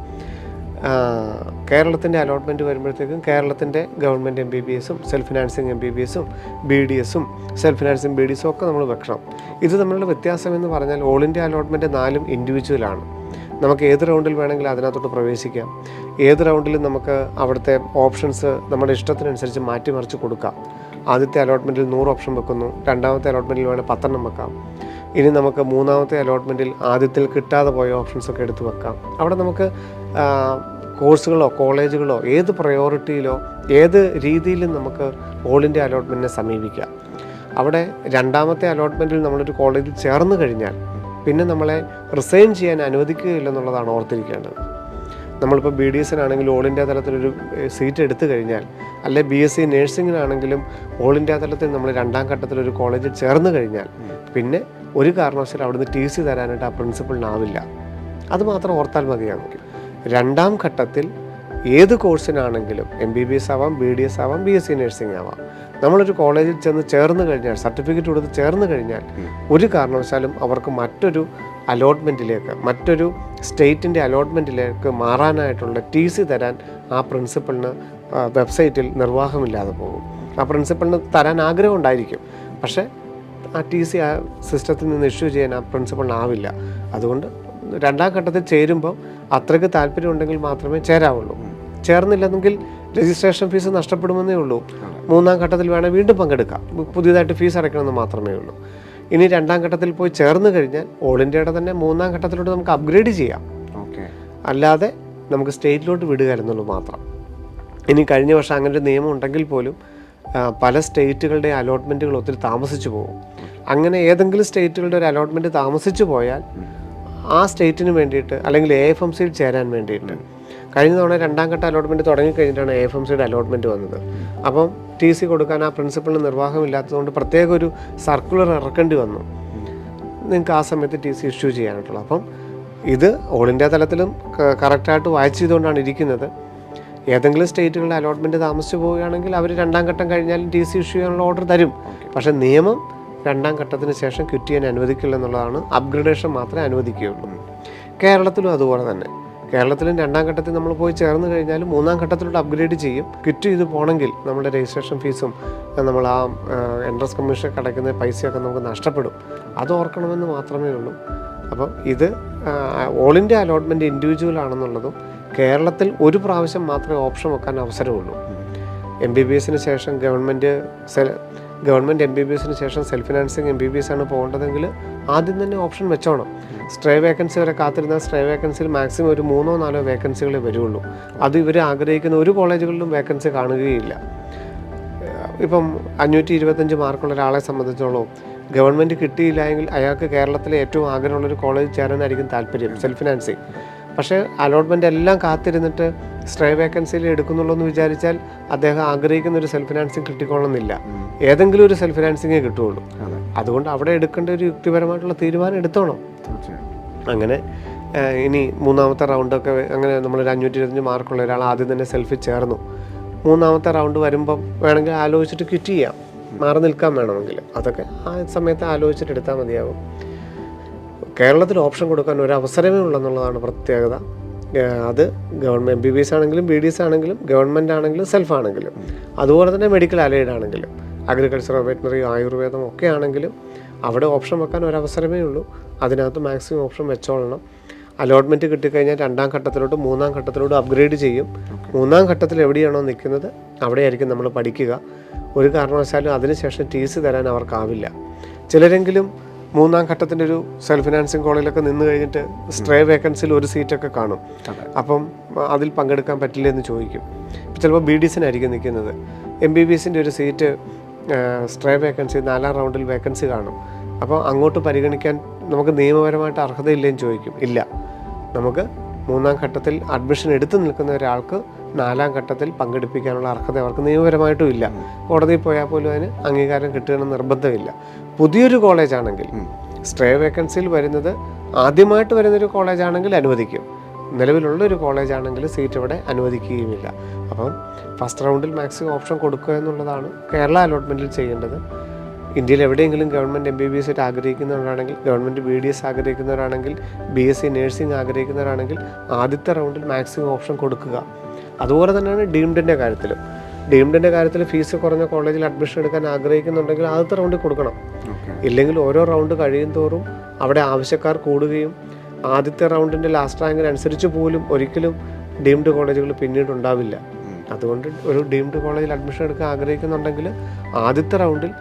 കേരളത്തിൻ്റെ അലോട്ട്മെൻറ്റ് വരുമ്പോഴത്തേക്കും കേരളത്തിൻ്റെ ഗവൺമെൻറ് MBBSും സെൽഫ് ഫിനാൻസിങ് MBBSും BDSും സെൽഫ് ഫിനാൻസിങ് BDSും ഒക്കെ നമ്മൾ വെക്കണം. ഇത് തമ്മിലുള്ള വ്യത്യാസം എന്ന് പറഞ്ഞാൽ ഓൾ ഇന്ത്യ അലോട്ട്മെൻറ്റ് 4 ഇൻഡിവിജ്വലാണ്. നമുക്ക് ഏത് റൗണ്ടിൽ വേണമെങ്കിലും അതിനകത്തോട്ട് പ്രവേശിക്കാം. ഏത് റൗണ്ടിലും നമുക്ക് അവിടുത്തെ ഓപ്ഷൻസ് നമ്മുടെ ഇഷ്ടത്തിനനുസരിച്ച് മാറ്റിമറിച്ച് കൊടുക്കാം. ആദ്യത്തെ അലോട്ട്മെൻറ്റിൽ 100 ഓപ്ഷൻ വെക്കുന്നു, രണ്ടാമത്തെ അലോട്ട്മെൻറ്റിൽ വേണേൽ 10 വെക്കാം. ഇനി നമുക്ക് മൂന്നാമത്തെ അലോട്ട്മെൻറ്റിൽ ആദ്യത്തിൽ കിട്ടാതെ പോയ ഓപ്ഷൻസൊക്കെ എടുത്ത് വെക്കാം. അവിടെ നമുക്ക് കോഴ്സുകളോ കോളേജുകളോ ഏത് പ്രയോറിറ്റിയിലോ ഏത് രീതിയിലും നമുക്ക് ഓൾ ഇന്ത്യ അലോട്ട്മെൻറ്റിനെ സമീപിക്കാം. അവിടെ രണ്ടാമത്തെ അലോട്ട്മെൻറ്റിൽ നമ്മളൊരു കോളേജിൽ ചേർന്ന് കഴിഞ്ഞാൽ പിന്നെ നമ്മളെ റിസൈൻ ചെയ്യാൻ അനുവദിക്കുകയില്ലെന്നുള്ളതാണ് ഓർത്തിരിക്കേണ്ടത്. നമ്മളിപ്പോൾ BDSനാണെങ്കിൽ ഓൾ ഇന്ത്യ തലത്തിലൊരു സീറ്റ് എടുത്തു കഴിഞ്ഞാൽ, അല്ലെ BSc നേഴ്സിങ്ങിനാണെങ്കിലും ഓൾ ഇന്ത്യ തലത്തിൽ നമ്മൾ രണ്ടാം ഘട്ടത്തിലൊരു കോളേജിൽ ചേർന്ന് കഴിഞ്ഞാൽ പിന്നെ ഒരു കാരണവശാലും അവിടുന്ന് TC തരാനായിട്ട് ആ പ്രിൻസിപ്പളിനാവില്ല. അത് മാത്രം ഓർത്താൽ മതിയാകും. രണ്ടാം ഘട്ടത്തിൽ ഏത് കോഴ്സിനാണെങ്കിലും MBBS ആവാം, BDS ആവാം, BSc നേഴ്സിംഗ് ആവാം, നമ്മളൊരു കോളേജിൽ ചെന്ന് ചേർന്ന് കഴിഞ്ഞാൽ, സർട്ടിഫിക്കറ്റ് കൊടുത്ത് ചേർന്ന് കഴിഞ്ഞാൽ ഒരു കാരണവശാലും അവർക്ക് മറ്റൊരു അലോട്ട്മെൻറ്റിലേക്ക്, മറ്റൊരു സ്റ്റേറ്റിൻ്റെ അലോട്ട്മെൻറ്റിലേക്ക് മാറാനായിട്ടുള്ള TC തരാൻ ആ പ്രിൻസിപ്പളിന് വെബ്സൈറ്റിൽ നിർവാഹമില്ലാതെ പോകും. ആ പ്രിൻസിപ്പളിന് തരാൻ ആഗ്രഹം ഉണ്ടായിരിക്കും, പക്ഷേ ആ TC ആ സിസ്റ്റത്തിൽ നിന്ന് ഇഷ്യൂ ചെയ്യാൻ ആ പ്രിൻസിപ്പളിനാവില്ല. അതുകൊണ്ട് രണ്ടാം ഘട്ടത്തിൽ ചേരുമ്പോൾ അത്രയ്ക്ക് താല്പര്യമുണ്ടെങ്കിൽ മാത്രമേ ചേരാവുള്ളൂ. ചേർന്നില്ലെങ്കിൽ രജിസ്ട്രേഷൻ ഫീസ് നഷ്ടപ്പെടുമെന്നേ ഉള്ളൂ. മൂന്നാം ഘട്ടത്തിൽ വേണേൽ വീണ്ടും പങ്കെടുക്കാം, പുതിയതായിട്ട് ഫീസ് അടയ്ക്കണമെന്ന് മാത്രമേ ഉള്ളൂ. ഇനി രണ്ടാം ഘട്ടത്തിൽ പോയി ചേർന്ന് കഴിഞ്ഞാൽ ഓൾ ഇന്ത്യയുടെ തന്നെ മൂന്നാം ഘട്ടത്തിലോട്ട് നമുക്ക് അപ്ഗ്രേഡ് ചെയ്യാം. അല്ലാതെ നമുക്ക് സ്റ്റേറ്റിലോട്ട് വിടുക എന്നുള്ളൂ മാത്രം. ഇനി കഴിഞ്ഞ വർഷം അങ്ങനെ ഒരു നിയമം ഉണ്ടെങ്കിൽ പോലും പല സ്റ്റേറ്റുകളുടെ അലോട്ട്മെൻറ്റുകൾ ഒത്തിരി താമസിച്ചു പോകും. അങ്ങനെ ഏതെങ്കിലും സ്റ്റേറ്റുകളുടെ ഒരു അലോട്ട്മെൻറ്റ് താമസിച്ചു പോയാൽ ആ സ്റ്റേറ്റിന് വേണ്ടിയിട്ട് അല്ലെങ്കിൽ AFMCയിൽ ചേരാൻ വേണ്ടിയിട്ട്, കഴിഞ്ഞ തവണ രണ്ടാം ഘട്ട അലോട്ട്മെൻറ്റ് തുടങ്ങിക്കഴിഞ്ഞിട്ടാണ് AFMCയുടെ അലോട്ട്മെൻറ്റ് വന്നത്. അപ്പം TC കൊടുക്കാൻ ആ പ്രിൻസിപ്പളിന് നിർവാഹമില്ലാത്തതുകൊണ്ട് പ്രത്യേക ഒരു സർക്കുലർ ഇറക്കേണ്ടി വന്നു, നിങ്ങൾക്ക് ആ സമയത്ത് TC ഇഷ്യൂ ചെയ്യാനായിട്ടുള്ളത്. അപ്പം ഇത് ഓൾ ഇന്ത്യ തലത്തിലും കറക്റ്റായിട്ട് വായിച്ച് ചെയ്തുകൊണ്ടാണ് ഇരിക്കുന്നത്. ഏതെങ്കിലും സ്റ്റേറ്റുകളുടെ അലോട്ട്മെൻറ്റ് താമസിച്ചു പോവുകയാണെങ്കിൽ അവർ രണ്ടാം ഘട്ടം കഴിഞ്ഞാലും TC ഇഷ്യൂ ചെയ്യാനുള്ള ഓർഡർ തരും. പക്ഷേ നിയമം രണ്ടാം ഘട്ടത്തിന് ശേഷം ക്വിറ്റ് ചെയ്യാൻ അനുവദിക്കില്ല എന്നുള്ളതാണ്. അപ്ഗ്രഡേഷൻ മാത്രമേ അനുവദിക്കുകയുള്ളൂ. കേരളത്തിലും അതുപോലെ തന്നെ. കേരളത്തിലും രണ്ടാം ഘട്ടത്തിൽ നമ്മൾ പോയി ചേർന്ന് കഴിഞ്ഞാൽ മൂന്നാം ഘട്ടത്തിലോട്ട് അപ്ഗ്രേഡ് ചെയ്യും. ക്വിറ്റ് ചെയ്ത് പോകണമെങ്കിൽ നമ്മുടെ രജിസ്ട്രേഷൻ ഫീസും നമ്മൾ ആ എൻട്രൻസ് കമ്മീഷൻ അടയ്ക്കുന്ന പൈസയൊക്കെ നമുക്ക് നഷ്ടപ്പെടും. അത് ഓർക്കണമെന്ന് മാത്രമേ ഉള്ളൂ. അപ്പം ഇത് ഓൾ ഇന്ത്യ അലോട്ട്മെൻറ്റ് ഇൻഡിവിജ്വൽ ആണെന്നുള്ളതും കേരളത്തിൽ ഒരു പ്രാവശ്യം മാത്രമേ ഓപ്ഷൻ വെക്കാൻ അവസരമുള്ളൂ. MBBSന് ശേഷം ഗവൺമെൻറ് MBBSന് ശേഷം സെൽഫ് ഫിനാൻസിങ് MBBS ആണ് പോകേണ്ടതെങ്കിൽ ആദ്യം തന്നെ ഓപ്ഷൻ വെച്ചോണം. സ്ട്രേ വേക്കൻസി വരെ കാത്തിരുന്നാൽ സ്ട്രേ വേക്കൻസിയിൽ മാക്സിമം ഒരു 3-4 വേക്കൻസികളെ വരുള്ളൂ. അത് ഇവർ ആഗ്രഹിക്കുന്ന ഒരു കോളേജുകളിലും വേക്കൻസി കാണുകയില്ല. ഇപ്പം 525 മാർക്കുള്ള ഒരാളെ സംബന്ധിച്ചോളം ഗവൺമെൻറ് കിട്ടിയില്ല എങ്കിൽ അയാൾക്ക് കേരളത്തിലെ ഏറ്റവും ആഗ്രഹമുള്ളൊരു കോളേജിൽ ചേരാനായിരിക്കും താല്പര്യം, സെൽഫ് ഫിനാൻസിങ്. പക്ഷേ അലോട്ട്മെൻ്റ് എല്ലാം കാത്തിരുന്നിട്ട് സ്ട്രേ വേക്കൻസിയിൽ എടുക്കുന്നുള്ളൂ എന്ന് വിചാരിച്ചാൽ അദ്ദേഹം ആഗ്രഹിക്കുന്ന ഒരു സെൽഫ് ഫിനാൻസിങ് കിട്ടിക്കൊള്ളുന്നില്ല. ഏതെങ്കിലും ഒരു സെൽഫ് ഫിനാൻസിങ്ങേ കിട്ടുകയുള്ളൂ. അതുകൊണ്ട് അവിടെ എടുക്കേണ്ട ഒരു യുക്തിപരമായിട്ടുള്ള തീരുമാനം എടുത്തോണം. അങ്ങനെ ഇനി മൂന്നാമത്തെ റൗണ്ടൊക്കെ അങ്ങനെ നമ്മളൊരു 525 മാർക്കുള്ള ഒരാൾ ആദ്യം തന്നെ സെൽഫിൽ ചേർന്നു. മൂന്നാമത്തെ റൗണ്ട് വരുമ്പം വേണമെങ്കിൽ ആലോചിച്ചിട്ട് ക്വിറ്റ് ചെയ്യാം, മാറി നിൽക്കാൻ വേണമെങ്കിൽ. അതൊക്കെ ആ സമയത്ത് ആലോചിച്ചിട്ട് എടുത്താൽ മതിയാകും. കേരളത്തിൽ ഓപ്ഷൻ കൊടുക്കാൻ ഒരു അവസരമേ ഉള്ളെന്നുള്ളതാണ് പ്രത്യേകത. അത് ഗവൺമെൻറ് MBBS ആണെങ്കിലും BDS ആണെങ്കിലും ഗവൺമെൻറ് ആണെങ്കിലും സെൽഫ് ആണെങ്കിലും അതുപോലെ തന്നെ മെഡിക്കൽ അലൈഡ് ആണെങ്കിലും അഗ്രികൾച്ചർ, വെറ്റിനറി, ആയുർവേദം ഒക്കെ ആണെങ്കിലും അവിടെ ഓപ്ഷൻ വെക്കാൻ ഒരവസരമേ ഉള്ളൂ. അതിനകത്ത് മാക്സിമം ഓപ്ഷൻ വെച്ചോളണം. അലോട്ട്മെൻറ്റ് കിട്ടിക്കഴിഞ്ഞാൽ രണ്ടാം ഘട്ടത്തിലോട്ട് മൂന്നാം ഘട്ടത്തിലോട്ട് അപ്ഗ്രേഡ് ചെയ്യും. മൂന്നാം ഘട്ടത്തിൽ എവിടെയാണോ നിൽക്കുന്നത് അവിടെയായിരിക്കും നമ്മൾ പഠിക്കുക. ഒരു കാരണവശാലും അതിനുശേഷം TC തരാൻ അവർക്കാവില്ല. ചിലരെങ്കിലും മൂന്നാം ഘട്ടത്തിൻ്റെ ഒരു സെൽഫ് ഫിനാൻസിങ് കോളേജിലൊക്കെ നിന്ന് കഴിഞ്ഞിട്ട് സ്ട്രേ വേക്കൻസിയിൽ ഒരു സീറ്റൊക്കെ കാണും. അപ്പം അതിൽ പങ്കെടുക്കാൻ പറ്റില്ല എന്ന് ചോദിക്കും. ചിലപ്പോൾ BDSനായിരിക്കും നിൽക്കുന്നത്. MBBSൻ്റെ ഒരു സീറ്റ് സ്ട്രേ വേക്കൻസി 4ാം റൗണ്ടിൽ വേക്കൻസി കാണും. അപ്പോൾ അങ്ങോട്ട് പരിഗണിക്കാൻ നമുക്ക് നിയമപരമായിട്ട് അർഹതയില്ലെന്ന് ചോദിക്കും. ഇല്ല, നമുക്ക് മൂന്നാം ഘട്ടത്തിൽ അഡ്മിഷൻ എടുത്തു നിൽക്കുന്ന ഒരാൾക്ക് 4ാം ഘട്ടത്തിൽ പങ്കെടുപ്പിക്കാനുള്ള അർഹത അവർക്ക് നിയമപരമായിട്ടും ഇല്ല. കോടതിയിൽ പോയാൽ പോലും അതിന് അംഗീകാരം കിട്ടുകയെന്ന് നിർബന്ധമില്ല. പുതിയൊരു കോളേജാണെങ്കിൽ സ്റ്റേ വേക്കൻസിയിൽ വരുന്നത് ആദ്യമായിട്ട് വരുന്നൊരു കോളേജാണെങ്കിൽ അനുവദിക്കും, നിലവിലുള്ളൊരു കോളേജാണെങ്കിൽ സീറ്റ് ഇവിടെ അനുവദിക്കുകയുമില്ല. അപ്പം ഫസ്റ്റ് റൗണ്ടിൽ മാക്സിമം ഓപ്ഷൻ കൊടുക്കുക എന്നുള്ളതാണ് കേരള അലോട്ട്മെൻറ്റിൽ ചെയ്യേണ്ടത്. ഇന്ത്യയിൽ എവിടെയെങ്കിലും ഗവൺമെൻറ് MBBS ആയിട്ട് ആഗ്രഹിക്കുന്നവരാണെങ്കിൽ, ഗവൺമെൻറ് BDS ആഗ്രഹിക്കുന്നവരാണെങ്കിൽ, BSc നേഴ്സിംഗ് ആഗ്രഹിക്കുന്നവരാണെങ്കിൽ ആദ്യത്തെ റൗണ്ടിൽ മാക്സിമം ഓപ്ഷൻ കൊടുക്കുക. അതുപോലെ തന്നെയാണ് ഡീംഡിൻ്റെ കാര്യത്തിലും. ഡീംഡിൻ്റെ കാര്യത്തിൽ ഫീസ് കുറഞ്ഞ കോളേജിൽ അഡ്മിഷൻ എടുക്കാൻ ആഗ്രഹിക്കുന്നുണ്ടെങ്കിൽ ആദ്യത്തെ റൗണ്ടിൽ കൊടുക്കണം. ഇല്ലെങ്കിൽ ഓരോ റൗണ്ട് കഴിയും തോറും അവിടെ ആവശ്യക്കാർ കൂടുകയും ആദ്യത്തെ റൗണ്ടിൻ്റെ ലാസ്റ്റ് റാങ്കിനനുസരിച്ച് പോലും ഒരിക്കലും ഡീംഡ് കോളേജുകൾ പിന്നീട് ഉണ്ടാവില്ല. അതുകൊണ്ട് ഒരു ഡീംഡ് കോളേജിൽ അഡ്മിഷൻ എടുക്കാൻ ആഗ്രഹിക്കുന്നുണ്ടെങ്കിൽ ആദ്യത്തെ റൗണ്ടിൽ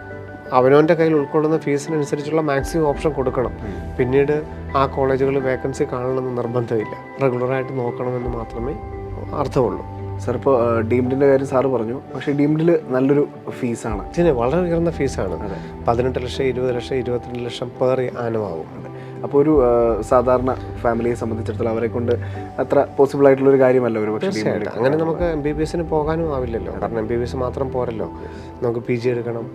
അവനവൻ്റെ കയ്യിൽ ഉൾക്കൊള്ളുന്ന ഫീസിനനുസരിച്ചുള്ള മാക്സിമം ഓപ്ഷൻ കൊടുക്കണം. പിന്നീട് ആ കോളേജുകൾ വേക്കൻസി കാണണമെന്ന് നിർബന്ധമില്ല, റെഗുലറായിട്ട് നോക്കണമെന്ന് മാത്രമേ അർത്ഥമുള്ളൂ. സാർ ഇപ്പോൾ ഡീംഡിൻ്റെ കാര്യം സാറ് പറഞ്ഞു, പക്ഷേ ഡീംഡിൽ നല്ലൊരു ഫീസാണ്. ഇതിന് വളരെ ഉയർന്ന ഫീസാണ്. 18 ലക്ഷം, 20 ലക്ഷം, 22 ലക്ഷം പെർ ആനുമാവും. അപ്പോൾ ഒരു സാധാരണ ഫാമിലിയെ സംബന്ധിച്ചിടത്തോളം അവരെ കൊണ്ട് അത്ര പോസിബിൾ ആയിട്ടുള്ളൊരു കാര്യമല്ല ഒരു പക്ഷേ. തീർച്ചയായിട്ടും അങ്ങനെ നമുക്ക് MBBSന് പോകാനും ആവില്ലല്ലോ. കാരണം MBBS മാത്രം പോരല്ലോ, നമുക്ക് PG എടുക്കണം,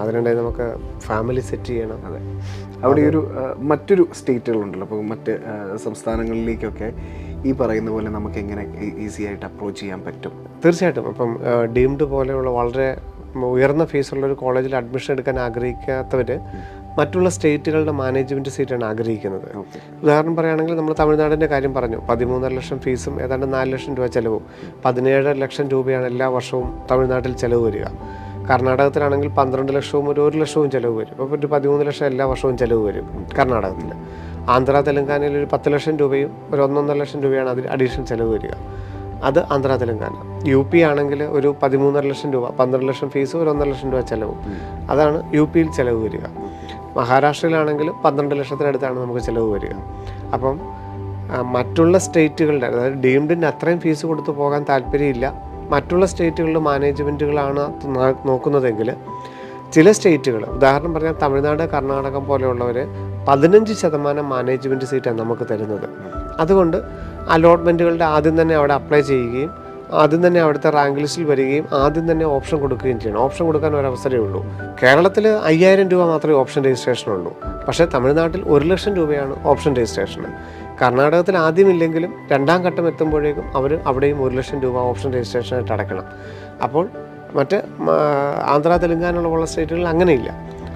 അതിനിടയിൽ നമുക്ക് ഫാമിലി സെറ്റ് ചെയ്യണം. അതെ, അവിടെ ഒരു മറ്റൊരു സ്റ്റേറ്റുകളുണ്ടല്ലോ, അപ്പോൾ മറ്റ് സംസ്ഥാനങ്ങളിലേക്കൊക്കെ ഈ പറയുന്ന പോലെ നമുക്ക് എങ്ങനെ ഈസി ആയിട്ട് അപ്രോച്ച് ചെയ്യാൻ പറ്റും? തീർച്ചയായിട്ടും. അപ്പം ഡീംഡ് പോലെയുള്ള വളരെ ഉയർന്ന ഫീസുള്ള ഒരു കോളേജിൽ അഡ്മിഷൻ എടുക്കാൻ ആഗ്രഹിക്കാത്തവർ മറ്റുള്ള സ്റ്റേറ്റുകളുടെ മാനേജ്മെൻറ്റ് സീറ്റാണ് ആഗ്രഹിക്കുന്നത്. ഉദാഹരണം പറയുകയാണെങ്കിൽ നമ്മൾ തമിഴ്നാടിൻ്റെ കാര്യം പറഞ്ഞു. 13.5 ലക്ഷം ഫീസും ഏതാണ്ട് 4 ലക്ഷം രൂപ ചിലവും. 17 ലക്ഷം രൂപയാണ് എല്ലാ വർഷവും തമിഴ്നാട്ടിൽ ചിലവ് വരിക. കർണാടകത്തിലാണെങ്കിൽ 12 ലക്ഷവും 1 ലക്ഷവും ചിലവ് വരും. അപ്പോൾ ഒരു 13 ലക്ഷം എല്ലാ വർഷവും ചിലവ് വരും കർണാടകത്തിൽ. ആന്ധ്ര തെലങ്കാനയിൽ ഒരു 10 ലക്ഷം രൂപയും 1.5 ലക്ഷം രൂപയാണ് അതിൽ അഡീഷണൽ ചിലവ് വരിക. അത് ആന്ധ്ര തെലങ്കാന. UP ആണെങ്കിൽ ഒരു 13.5 ലക്ഷം രൂപ, 12 ലക്ഷം ഫീസ്, 1.5 ലക്ഷം രൂപ ചിലവും. അതാണ് UP യിൽ ചിലവ് വരിക. മഹാരാഷ്ട്രയിലാണെങ്കിൽ 12 ലക്ഷത്തിനടുത്താണ് നമുക്ക് ചിലവ് വരിക. അപ്പം മറ്റുള്ള സ്റ്റേറ്റുകളുടെ, അതായത് ഡീംഡിന് അത്രയും ഫീസ് കൊടുത്ത് പോകാൻ താല്പര്യമില്ല, മറ്റുള്ള സ്റ്റേറ്റുകളിലെ മാനേജ്മെൻറ്റുകളാണ് നോക്കുന്നതെങ്കിൽ ചില സ്റ്റേറ്റുകൾ, ഉദാഹരണം പറഞ്ഞാൽ തമിഴ്നാട്, കർണാടകം പോലെയുള്ളവർ 15% മാനേജ്മെൻറ്റ് സീറ്റാണ് നമുക്ക് തരുന്നത്. അതുകൊണ്ട് അലോട്ട്മെൻറ്റുകളുടെ ആദ്യം തന്നെ അവിടെ അപ്ലൈ ചെയ്യുകയും ആദ്യം തന്നെ അവിടുത്തെ റാങ്ക് ലിസ്റ്റിൽ വരികയും ആദ്യം തന്നെ ഓപ്ഷൻ കൊടുക്കുകയും ചെയ്യണം. ഓപ്ഷൻ കൊടുക്കാൻ ഒരു അവസരമേ ഉള്ളൂ. കേരളത്തിൽ 5000 രൂപ മാത്രമേ ഓപ്ഷൻ രജിസ്ട്രേഷനുള്ളൂ. പക്ഷേ തമിഴ്നാട്ടിൽ 1 ലക്ഷം രൂപയാണ് ഓപ്ഷൻ രജിസ്ട്രേഷന്. കർണാടകത്തിൽ ആദ്യമില്ലെങ്കിലും 2ാം ഘട്ടം എത്തുമ്പോഴേക്കും അവർ അവിടെയും 1 ലക്ഷം രൂപ ഓപ്ഷൻ രജിസ്ട്രേഷനായിട്ട് അടയ്ക്കണം. അപ്പോൾ മറ്റ് ആന്ധ്ര തെലങ്കാനുള്ള സ്റ്റേറ്റുകളിൽ അങ്ങനെയില്ല.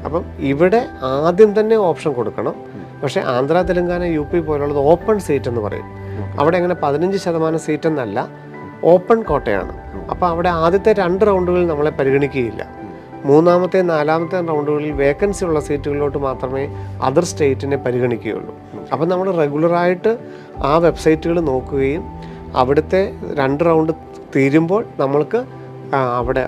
അപ്പം ഇവിടെ ആദ്യം തന്നെ ഓപ്ഷൻ കൊടുക്കണം. പക്ഷേ ആന്ധ്ര തെലങ്കാന UP പോലുള്ളത് ഓപ്പൺ സീറ്റ് എന്ന് പറയും. അവിടെ അങ്ങനെ 15% സീറ്റ് എന്നല്ല, ഓപ്പൺ കോട്ടയാണ്. അപ്പോൾ അവിടെ ആദ്യത്തെ 2 റൗണ്ടുകളിൽ നമ്മളെ പരിഗണിക്കുകയില്ല. 3ാമത്തെ 4ാമത്തെ റൗണ്ടുകളിൽ വേക്കൻസി ഉള്ള സീറ്റുകളിലോട്ട് മാത്രമേ അതർ സ്റ്റേറ്റിനെ പരിഗണിക്കുകയുള്ളൂ. അപ്പം നമ്മൾ റെഗുലറായിട്ട് ആ വെബ്സൈറ്റുകൾ നോക്കുകയും അവിടുത്തെ 2 റൗണ്ട് തീരുമ്പോൾ നമ്മൾക്ക് അവിടെ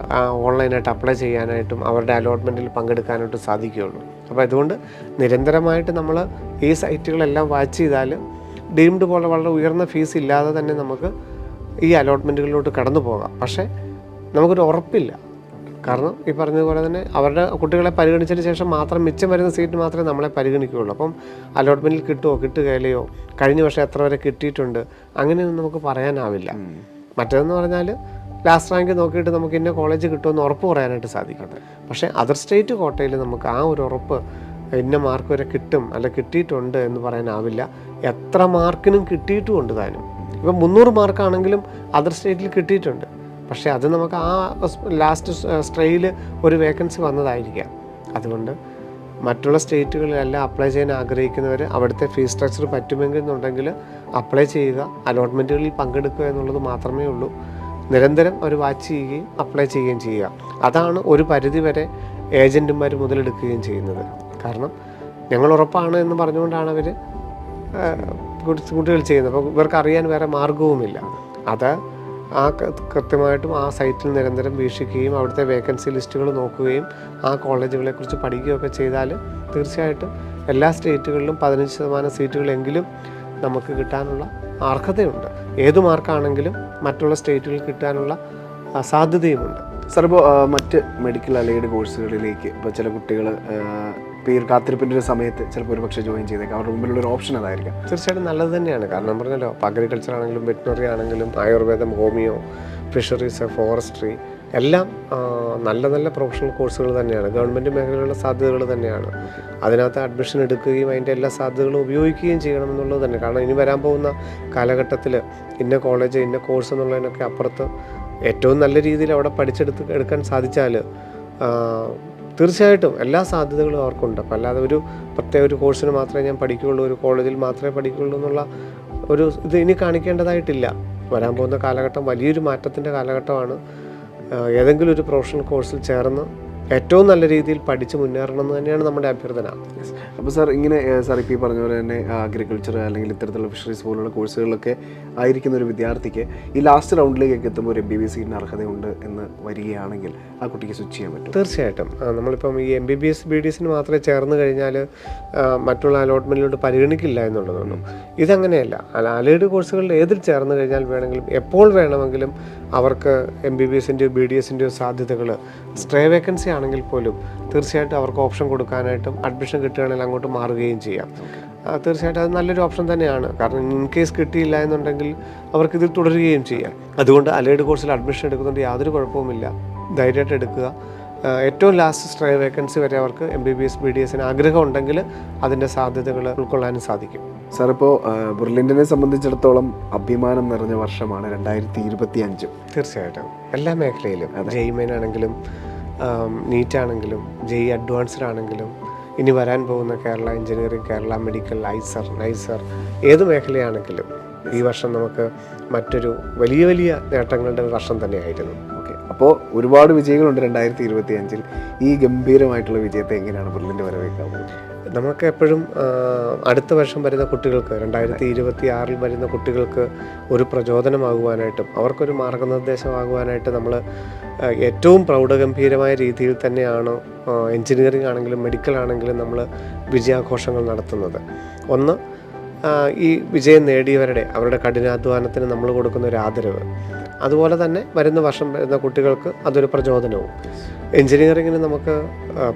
ഓൺലൈനായിട്ട് അപ്ലൈ ചെയ്യാനായിട്ടും അവരുടെ അലോട്ട്മെൻറ്റിൽ പങ്കെടുക്കാനായിട്ടും സാധിക്കുകയുള്ളൂ. അപ്പോൾ അതുകൊണ്ട് നിരന്തരമായിട്ട് നമ്മൾ ഈ സൈറ്റുകളെല്ലാം വാച്ച് ചെയ്താൽ ഡീംഡ് പോലെ വളരെ ഉയർന്ന ഫീസ് ഇല്ലാതെ തന്നെ നമുക്ക് ഈ അലോട്ട്മെൻറ്റുകളിലോട്ട് കടന്നു പോകാം. പക്ഷേ നമുക്കൊരു ഉറപ്പില്ല. കാരണം ഈ പറഞ്ഞതുപോലെ തന്നെ അവരുടെ കുട്ടികളെ പരിഗണിച്ചതിന് ശേഷം മാത്രം മിച്ചം വരുന്ന സീറ്റ് മാത്രമേ നമ്മളെ പരിഗണിക്കുകയുള്ളൂ. അപ്പം അലോട്ട്മെൻറ്റിൽ കിട്ടുമോ കിട്ടുകയില്ലയോ, കഴിഞ്ഞ വർഷം എത്ര വരെ കിട്ടിയിട്ടുണ്ട്, അങ്ങനെയൊന്നും നമുക്ക് പറയാനാവില്ല. മറ്റേതെന്ന് പറഞ്ഞാൽ ലാസ്റ്റ് റാങ്ക് നോക്കിയിട്ട് നമുക്ക് ഇന്ന കോളേജ് കിട്ടുമെന്ന് ഉറപ്പ് പറയാനായിട്ട് സാധിക്കും. പക്ഷേ അതർ സ്റ്റേറ്റ് കോട്ടയിൽ നമുക്ക് ആ ഒരു ഉറപ്പ് ഇന്ന മാർക്ക് വരെ കിട്ടും അല്ല കിട്ടിയിട്ടുണ്ട് എന്ന് പറയാനാവില്ല. എത്ര മാർക്കിനും കിട്ടിയിട്ടുമുണ്ട് താനും. ഇപ്പം 300 മാർക്കാണെങ്കിലും അതർ സ്റ്റേറ്റിൽ കിട്ടിയിട്ടുണ്ട്. പക്ഷേ അത് നമുക്ക് ആ ലാസ്റ്റ് സ്ട്രെയിൽ ഒരു വേക്കൻസി വന്നതായിരിക്കാം. അതുകൊണ്ട് മറ്റുള്ള സ്റ്റേറ്റുകളിലെല്ലാം അപ്ലൈ ചെയ്യാൻ ആഗ്രഹിക്കുന്നവർ അവിടുത്തെ ഫീസ് സ്ട്രക്ചർ പറ്റുമെന്നുണ്ടെങ്കിൽ അപ്ലൈ ചെയ്യുക, അലോട്ട്മെൻറ്റുകളിൽ പങ്കെടുക്കുക എന്നുള്ളത് മാത്രമേ ഉള്ളൂ. നിരന്തരം അവർ വാച്ച് ചെയ്യുകയും അപ്ലൈ ചെയ്യുകയും ചെയ്യുക. അതാണ് ഒരു പരിധി വരെ ഏജൻറ്റുമാർ മുതലെടുക്കുകയും ചെയ്യുന്നത്. കാരണം ഞങ്ങൾ ഉറപ്പാണ് എന്ന് പറഞ്ഞുകൊണ്ടാണ് അവർ കുട്ടികൾ ചെയ്യുന്നത്. അപ്പോൾ ഇവർക്ക് അറിയാൻ വേറെ മാർഗവുമില്ല. അത് ആ കൃത്യമായിട്ടും ആ സൈറ്റിൽ നിരന്തരം വീക്ഷിക്കുകയും അവിടുത്തെ വേക്കൻസി ലിസ്റ്റുകൾ നോക്കുകയും ആ കോളേജുകളെക്കുറിച്ച് പഠിക്കുകയൊക്കെ ചെയ്താൽ തീർച്ചയായിട്ടും എല്ലാ സ്റ്റേറ്റുകളിലും 15% സീറ്റുകളെങ്കിലും നമുക്ക് കിട്ടാനുള്ള അർഹതയുണ്ട്. ഏതു മാർക്കാണെങ്കിലും മറ്റുള്ള സ്റ്റേറ്റുകളിൽ കിട്ടാനുള്ള സാധ്യതയുമുണ്ട്. സാർ, ഇപ്പോൾ മറ്റ് മെഡിക്കൽ അലൈഡ് കോഴ്സുകളിലേക്ക് ഇപ്പോൾ ചില കുട്ടികൾ കാത്തിരിപ്പിൻ്റെ ഒരു സമയത്ത് ചിലപ്പോൾ ഒരു പക്ഷേ ജോയിൻ ചെയ്തേക്കാം, അവരുടെ മുമ്പിലുള്ളൊരു ഓപ്ഷൻ അതായിരിക്കാം. തീർച്ചയായിട്ടും നല്ലത് തന്നെയാണ്. കാരണം പറഞ്ഞല്ലോ, അഗ്രികൾച്ചർ ആണെങ്കിലും വെറ്റിനറി ആണെങ്കിലും ആയുർവേദം, ഹോമിയോ, ഫിഷറീസ്, ഫോറസ്ട്രി, എല്ലാം നല്ല നല്ല പ്രൊഫഷണൽ കോഴ്സുകൾ തന്നെയാണ്, ഗവൺമെൻറ് മേഖലയിലുള്ള സാധ്യതകൾ തന്നെയാണ്. അതിനകത്ത് അഡ്മിഷൻ എടുക്കുകയും അതിൻ്റെ എല്ലാ സാധ്യതകളും ഉപയോഗിക്കുകയും ചെയ്യണമെന്നുള്ളത് തന്നെ. കാരണം ഇനി വരാൻ പോകുന്ന കാലഘട്ടത്തിൽ ഇന്ന കോളേജ് ഇന്ന കോഴ്സ് എന്നുള്ളതിനൊക്കെ അപ്പുറത്ത് ഏറ്റവും നല്ല രീതിയിൽ അവിടെ എടുക്കാൻ സാധിച്ചാൽ തീർച്ചയായിട്ടും എല്ലാ സാധ്യതകളും അവർക്കുണ്ട്. അപ്പം അല്ലാതെ ഒരു പ്രത്യേക ഒരു കോഴ്സിന് മാത്രമേ ഞാൻ പഠിക്കുകയുള്ളൂ, ഒരു കോളേജിൽ മാത്രമേ പഠിക്കുകയുള്ളൂ എന്നുള്ള ഒരു ഇത് ഇനി കാണിക്കേണ്ടതായിട്ടില്ല. വരാൻ പോകുന്ന കാലഘട്ടം വലിയൊരു മാറ്റത്തിൻ്റെ കാലഘട്ടമാണ്. ഏതെങ്കിലും ഒരു പ്രൊഫഷണൽ കോഴ്സിൽ ചേർന്ന് ഏറ്റവും നല്ല രീതിയിൽ പഠിച്ച് മുന്നേറണം എന്ന് തന്നെയാണ് നമ്മുടെ അഭ്യർത്ഥന. അപ്പോൾ സാർ ഇങ്ങനെ സാർ ഇപ്പോൾ ഈ പറഞ്ഞ പോലെ തന്നെ അഗ്രികൾച്ചർ അല്ലെങ്കിൽ ഇത്തരത്തിലുള്ള ഫിഷറീസ് പോലുള്ള കോഴ്സുകളിലൊക്കെ ആയിരിക്കുന്ന ഒരു വിദ്യാർത്ഥിക്ക് ഈ ലാസ്റ്റ് റൗണ്ടിലേക്കൊക്കെ എത്തുമ്പോൾ ഒരു MBBS സീറ്റിന് അർഹതയുണ്ട് എന്ന് വരികയാണെങ്കിൽ ആ കുട്ടിക്ക് സ്വിച്ച് ചെയ്യാൻ പറ്റും? തീർച്ചയായിട്ടും. നമ്മളിപ്പം ഈ MBBS BDSന് മാത്രമേ ചേർന്ന് കഴിഞ്ഞാൽ മറ്റുള്ള അലോട്ട്മെൻറ്റിലോട്ട് പരിഗണിക്കില്ല എന്നുള്ളതൊന്നും. ഇതങ്ങനെയല്ല. അലൈഡ് കോഴ്സുകളിൽ ഏതിൽ ചേർന്ന് കഴിഞ്ഞാൽ വേണമെങ്കിലും എപ്പോൾ വേണമെങ്കിലും അവർക്ക് MBBSൻ്റെയോ BDSൻ്റെയോ സാധ്യതകൾ സ്ട്രേ വേക്കൻസി ആണെങ്കിൽ പോലും തീർച്ചയായിട്ടും അവർക്ക് ഓപ്ഷൻ കൊടുക്കാനായിട്ടും അഡ്മിഷൻ കിട്ടുകയാണെങ്കിൽ അങ്ങോട്ട് മാറുകയും ചെയ്യാം. തീർച്ചയായിട്ടും അത് നല്ലൊരു ഓപ്ഷൻ തന്നെയാണ്. കാരണം ഇൻ കേസ് കിട്ടിയില്ല എന്നുണ്ടെങ്കിൽ അവർക്കിതിൽ തുടരുകയും ചെയ്യാം. അതുകൊണ്ട് അലൈഡ് കോഴ്സിൽ അഡ്മിഷൻ എടുക്കുന്നുണ്ട് യാതൊരു കുഴപ്പവുമില്ല, ധൈര്യമായിട്ട് എടുക്കുക. ഏറ്റവും ലാസ്റ്റ് സ്ട്രേ വേക്കൻസി വരെ അവർക്ക് MBBS BDSന് ആഗ്രഹം ഉണ്ടെങ്കിൽ അതിൻ്റെ സാധ്യതകൾ ഉൾക്കൊള്ളാനും സാധിക്കും. സാർ ഇപ്പോൾ ബെർലിനെ സംബന്ധിച്ചിടത്തോളം അഭിമാനം നിറഞ്ഞ വർഷമാണ് 2025. തീർച്ചയായിട്ടും എല്ലാ മേഖലയിലും, JEE ആണെങ്കിലും നീറ്റാണെങ്കിലും JEE അഡ്വാൻസ്ഡ് ആണെങ്കിലും ഇനി വരാൻ പോകുന്ന Kerala engineering, Kerala medical, NISER ഏത് മേഖലയാണെങ്കിലും ഈ വർഷം നമുക്ക് മറ്റൊരു വലിയ വലിയ നേട്ടങ്ങളുടെ വർഷം തന്നെയായിരുന്നു. ഓക്കെ, അപ്പോൾ ഒരുപാട് വിജയങ്ങളുണ്ട് 2025. ഈ ഗംഭീരമായിട്ടുള്ള വിജയത്തെ എങ്ങനെയാണ് ബെർലിൻ്റെ വരവേൽക്കാൻ? നമുക്ക് എപ്പോഴും അടുത്ത വർഷം വരുന്ന കുട്ടികൾക്ക് 2026 വരുന്ന കുട്ടികൾക്ക് ഒരു പ്രചോദനമാകുവാനായിട്ടും അവർക്കൊരു മാർഗനിർദ്ദേശമാകുവാനായിട്ട് നമ്മൾ ഏറ്റവും പ്രൗഢഗംഭീരമായ രീതിയിൽ തന്നെയാണ് എൻജിനീയറിംഗ് ആണെങ്കിലും മെഡിക്കൽ ആണെങ്കിലും നമ്മൾ വിജയാഘോഷങ്ങൾ നടത്തുന്നത്. ഒന്ന്, ഈ വിജയം നേടിയവരുടെ അവരുടെ കഠിനാധ്വാനത്തിന് നമ്മൾ കൊടുക്കുന്ന ഒരു ആദരവ്. അതുപോലെ തന്നെ വരുന്ന വർഷം വരുന്ന കുട്ടികൾക്ക് അതൊരു പ്രചോദനവും. എൻജിനീയറിങ്ങിന് നമുക്ക്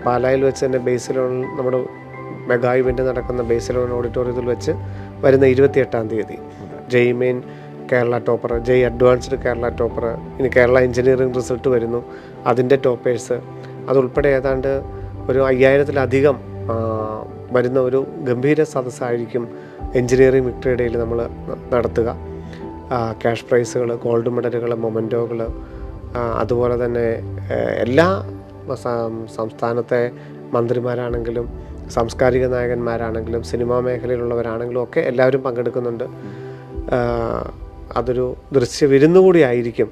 പാലായിൽ വെച്ച് തന്നെ ബേസിലോൺ നമ്മുടെ മെഗാ ഇവൻ്റ് നടക്കുന്ന ബേസിലോൺ ഓഡിറ്റോറിയത്തിൽ വെച്ച് വരുന്ന 28-ാം തീയതി JEE main Kerala topper, JEE advanced Kerala topper, ഇനി കേരള എഞ്ചിനീയറിംഗ് റിസൾട്ട് വരുന്നു, അതിൻ്റെ ടോപ്പേഴ്സ്, അതുൾപ്പെടെ ഏതാണ്ട് ഒരു 5000-ത്തിലധികം വരുന്ന ഒരു ഗംഭീര സദസ്സായിരിക്കും എഞ്ചിനീയറിംഗ് വിക്ടറി ഡേയിൽ നമ്മൾ നടത്തുക. ക്യാഷ് പ്രൈസുകൾ, ഗോൾഡ് മെഡലുകൾ, മൊമെൻറ്റോകൾ, അതുപോലെ തന്നെ എല്ലാ സംസ്ഥാനത്തെ മന്ത്രിമാരാണെങ്കിലും സാംസ്കാരിക നായകന്മാരാണെങ്കിലും സിനിമാ മേഖലയിലുള്ളവരാണെങ്കിലും ഒക്കെ എല്ലാവരും പങ്കെടുക്കുന്നുണ്ട്. അതൊരു ദൃശ്യവിരുന്നു കൂടി ആയിരിക്കും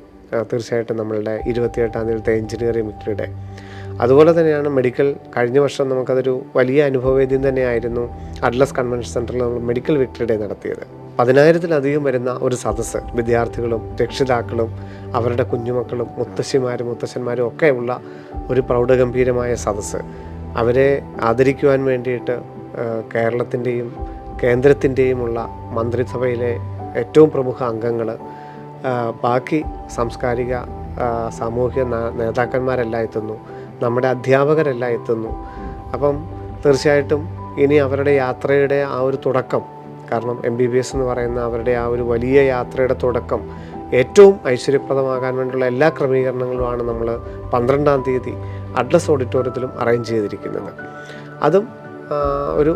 തീർച്ചയായിട്ടും നമ്മളുടെ 28-ാം തീയതിയിലത്തെ എഞ്ചിനീയറിംഗ് വിക്ടറി ഡേ. അതുപോലെ തന്നെയാണ് മെഡിക്കൽ. കഴിഞ്ഞ വർഷം നമുക്കതൊരു വലിയ അനുഭവവേദ്യം തന്നെയായിരുന്നു. അഡ്ലസ് കൺവെൻഷൻ സെൻറ്ററിൽ നമ്മൾ മെഡിക്കൽ വിക്ടറി ഡേ നടത്തിയത്. 10,000-ത്തിലധികം വരുന്ന ഒരു സദസ്സ്, വിദ്യാർത്ഥികളും രക്ഷിതാക്കളും അവരുടെ കുഞ്ഞുമക്കളും മുത്തശ്ശിമാരും മുത്തശ്ശന്മാരും ഒക്കെ ഉള്ള ഒരു പ്രൗഢഗംഭീരമായ സദസ്സ്. അവരെ ആദരിക്കുവാൻ വേണ്ടിയിട്ട് കേരളത്തിൻ്റെയും കേന്ദ്രത്തിൻ്റെയുമുള്ള മന്ത്രിസഭയിലെ ഏറ്റവും പ്രമുഖ അംഗങ്ങൾ, ബാക്കി സാംസ്കാരിക സാമൂഹ്യ നേതാക്കന്മാരെല്ലാം എത്തുന്നു, നമ്മുടെ അധ്യാപകരെല്ലാം എത്തുന്നു. അപ്പം തീർച്ചയായിട്ടും ഇനി അവരുടെ യാത്രയുടെ ആ ഒരു തുടക്കം, കാരണം MBBS എന്ന് പറയുന്ന അവരുടെ ആ ഒരു വലിയ യാത്രയുടെ തുടക്കം ഏറ്റവും ഐശ്വര്യപ്രദമാകാൻ വേണ്ടിയുള്ള എല്ലാ ക്രമീകരണങ്ങളുമാണ് നമ്മൾ 12-ാം തീയതി അഡ്ലസ് ഓഡിറ്റോറിയത്തിലും അറേഞ്ച് ചെയ്തിരിക്കുന്നത്. അതും ഒരു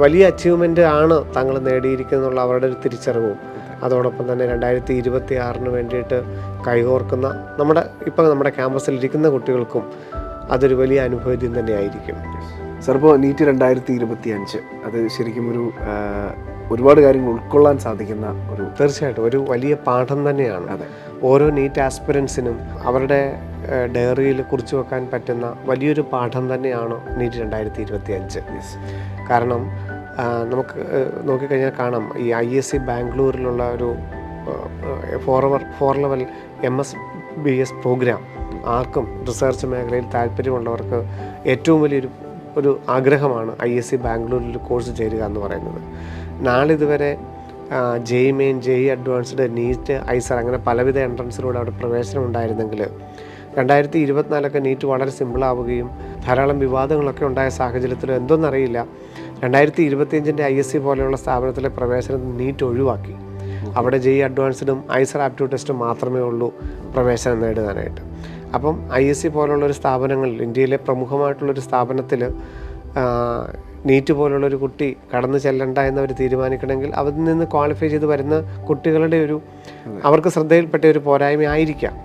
വലിയ അച്ചീവ്മെൻ്റ് ആണ് താങ്കൾ നേടിയിരിക്കുന്നുള്ള അവരുടെ ഒരു തിരിച്ചറിവും, അതോടൊപ്പം തന്നെ 2026 വേണ്ടിയിട്ട് കൈകോർക്കുന്ന നമ്മുടെ ക്യാമ്പസിൽ ഇരിക്കുന്ന കുട്ടികൾക്കും അതൊരു വലിയ അനുഭവം തന്നെയായിരിക്കും. സാർ, ഇപ്പോൾ നീറ്റ് 2025 അത് ശരിക്കും ഒരുപാട് കാര്യങ്ങൾ ഉൾക്കൊള്ളാൻ സാധിക്കുന്ന തീർച്ചയായിട്ടും ഒരു വലിയ പാഠം തന്നെയാണ്. അതെ, ഓരോ നീറ്റ് ആസ്പിറൻസിനും അവരുടെ ഡയറിയിൽ കുറിച്ച് വെക്കാൻ പറ്റുന്ന വലിയൊരു പാഠം തന്നെയാണ് നീറ്റ് 2025. കാരണം നമുക്ക് നോക്കിക്കഴിഞ്ഞാൽ കാണാം, ഈ ISC ബാംഗ്ലൂരിലുള്ള ഒരു 4 ലെവൽ MSBS പ്രോഗ്രാം ആർക്കും റിസർച്ച് മേഖലയിൽ താല്പര്യമുള്ളവർക്ക് ഏറ്റവും വലിയൊരു ആഗ്രഹമാണ് ISC ബാംഗ്ലൂരിൽ കോഴ്സ് ചേരുക എന്ന് പറയുന്നത്. നാളിതുവരെ JEE main, JEE advanced, NEET, IISER അങ്ങനെ പലവിധ എൻട്രൻസിലൂടെ അവിടെ പ്രവേശനം ഉണ്ടായിരുന്നെങ്കിൽ 2024 നീറ്റ് വളരെ സിമ്പിളാവുകയും ധാരാളം വിവാദങ്ങളൊക്കെ ഉണ്ടായ സാഹചര്യത്തിൽ എന്തൊന്നറിയില്ല 2025 ISC പോലെയുള്ള സ്ഥാപനത്തിലെ പ്രവേശനം നീറ്റ് ഒഴിവാക്കി. അവിടെ JEE അഡ്വാൻസ്ഡും ഐസർ ആപ്റ്റ്യൂഡ് ടെസ്റ്റും മാത്രമേ ഉള്ളൂ പ്രവേശനം നേടുവാനായിട്ട്. അപ്പം ISC പോലുള്ളൊരു സ്ഥാപനങ്ങളിൽ, ഇന്ത്യയിലെ പ്രമുഖമായിട്ടുള്ളൊരു സ്ഥാപനത്തിൽ നീറ്റ് പോലുള്ളൊരു കുട്ടി കടന്നു ചെല്ലണ്ട എന്നവർ തീരുമാനിക്കണമെങ്കിൽ അതിൽ നിന്ന് ക്വാളിഫൈ ചെയ്ത് വരുന്ന കുട്ടികളുടെ അവർക്ക് ശ്രദ്ധയിൽപ്പെട്ട ഒരു പോരായ്മ ആയിരിക്കാം.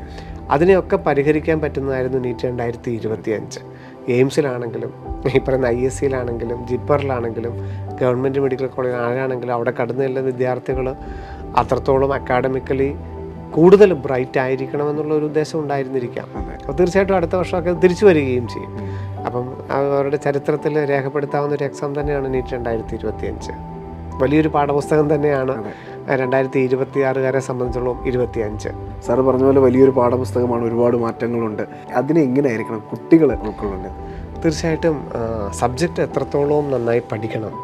അതിനെയൊക്കെ പരിഹരിക്കാൻ പറ്റുന്നതായിരുന്നു നീറ്റ് 2025. എയിംസിലാണെങ്കിലും ഈ പറയുന്ന ISCയിലാണെങ്കിലും ജിപ്പറിലാണെങ്കിലും ഗവൺമെൻറ് മെഡിക്കൽ കോളേജ് ആരാണെങ്കിലും അവിടെ കടന്നു ചെല്ലുന്ന വിദ്യാർത്ഥികൾ അത്രത്തോളം അക്കാഡമിക്കലി കൂടുതൽ ബ്രൈറ്റ് ആയിരിക്കണമെന്നുള്ള ഒരു ഉദ്ദേശം ഉണ്ടായിരുന്നിരിക്കാം. അപ്പോൾ തീർച്ചയായിട്ടും അടുത്ത വർഷമൊക്കെ തിരിച്ചു വരികയും ചെയ്യും. അപ്പം അവരുടെ ചരിത്രത്തിൽ രേഖപ്പെടുത്താവുന്ന ഒരു എക്സാം തന്നെയാണ് നീറ്റ് 2025. വലിയൊരു പാഠപുസ്തകം തന്നെയാണ് 2026 സംബന്ധിച്ചുള്ള 25. സാറ് പറഞ്ഞ പോലെ വലിയൊരു പാഠപുസ്തകമാണ്, ഒരുപാട് മാറ്റങ്ങളുണ്ട്. അതിനെ എങ്ങനെയായിരിക്കണം കുട്ടികൾ ഉൾക്കൊള്ളേണ്ടത്? തീർച്ചയായിട്ടും സബ്ജക്റ്റ് എത്രത്തോളം നന്നായി പഠിക്കണം.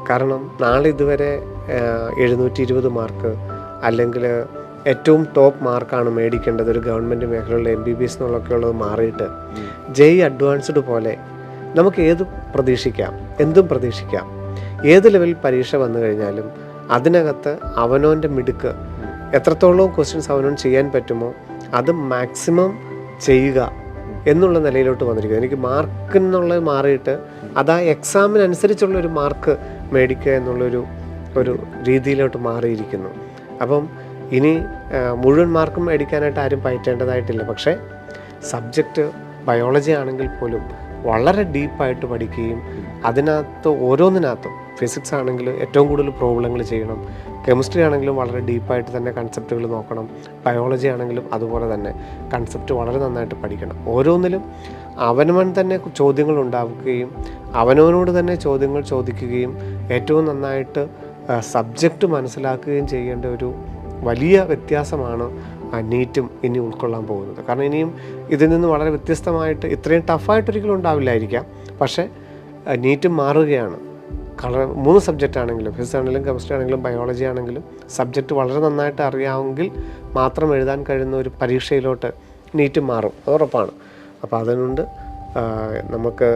കാരണം നാളെ ഇതുവരെ 720 മാർക്ക് അല്ലെങ്കിൽ ഏറ്റവും ടോപ്പ് മാർക്കാണ് മേടിക്കേണ്ടത് ഒരു ഗവൺമെൻറ് മേഖലകളിൽ MBBS എന്നുള്ളതൊക്കെ ഉള്ളത് മാറിയിട്ട് JEE അഡ്വാൻസ്ഡ് പോലെ നമുക്ക് എന്തും പ്രതീക്ഷിക്കാം. ഏത് ലെവൽ പരീക്ഷ വന്നു കഴിഞ്ഞാലും അതിനകത്ത് അവനവൻ്റെ മിടുക്ക് എത്രത്തോളം ക്വസ്റ്റ്യൻസ് അവനവൻ ചെയ്യാൻ പറ്റുമോ അത് മാക്സിമം ചെയ്യുക എന്നുള്ള നിലയിലോട്ട് വന്നിരിക്കുന്നത്. എനിക്ക് മാർക്ക് എന്നുള്ളത് മാറിയിട്ട് അത് ആ എക്സാമിനനുസരിച്ചുള്ളൊരു മാർക്ക് മേടിക്കുക എന്നുള്ളൊരു രീതിയിലോട്ട് മാറിയിരിക്കുന്നു. അപ്പം ഇനി മുഴുവൻ മാർക്കും മേടിക്കാനായിട്ട് ആരും പയറ്റേണ്ടതായിട്ടില്ല. പക്ഷേ സബ്ജക്റ്റ് ബയോളജി ആണെങ്കിൽ പോലും വളരെ ഡീപ്പായിട്ട് പഠിക്കുകയും അതിനകത്ത് ഓരോന്നിനകത്തും ഫിസിക്സ് ആണെങ്കിൽ ഏറ്റവും കൂടുതൽ പ്രോബ്ലങ്ങൾ ചെയ്യണം, കെമിസ്ട്രി ആണെങ്കിലും വളരെ ഡീപ്പായിട്ട് തന്നെ കൺസെപ്റ്റുകൾ നോക്കണം, ബയോളജി ആണെങ്കിലും അതുപോലെ തന്നെ കൺസെപ്റ്റ് വളരെ നന്നായിട്ട് പഠിക്കണം. ഓരോന്നിലും അവനവൻ തന്നെ ചോദ്യങ്ങൾ ഉണ്ടാക്കുകയും അവനവനോട് തന്നെ ചോദ്യങ്ങൾ ചോദിക്കുകയും ഏറ്റവും നന്നായിട്ട് സബ്ജക്റ്റ് മനസ്സിലാക്കുകയും ചെയ്യേണ്ട ഒരു വലിയ വ്യത്യാസമാണ് നീറ്റും ഇനി ഉൾക്കൊള്ളാൻ പോകുന്നത്. കാരണം ഇനിയും ഇതിൽ നിന്ന് വളരെ വ്യത്യസ്തമായിട്ട് ഇത്രയും ടഫായിട്ടൊരിക്കലും ഉണ്ടാവില്ലായിരിക്കാം. പക്ഷേ നീറ്റും മാറുകയാണ്. 3 സബ്ജക്റ്റ് ആണെങ്കിലും ഫിസിക്സ് ആണെങ്കിലും കെമിസ്ട്രി ആണെങ്കിലും ബയോളജി ആണെങ്കിലും സബ്ജക്റ്റ് വളരെ നന്നായിട്ട് അറിയാമെങ്കിൽ മാത്രം എഴുതാൻ കഴിയുന്ന ഒരു പരീക്ഷയിലോട്ട് നീറ്റും മാറും, അത് ഉറപ്പാണ്. അപ്പോൾ അതുകൊണ്ട് നമുക്ക്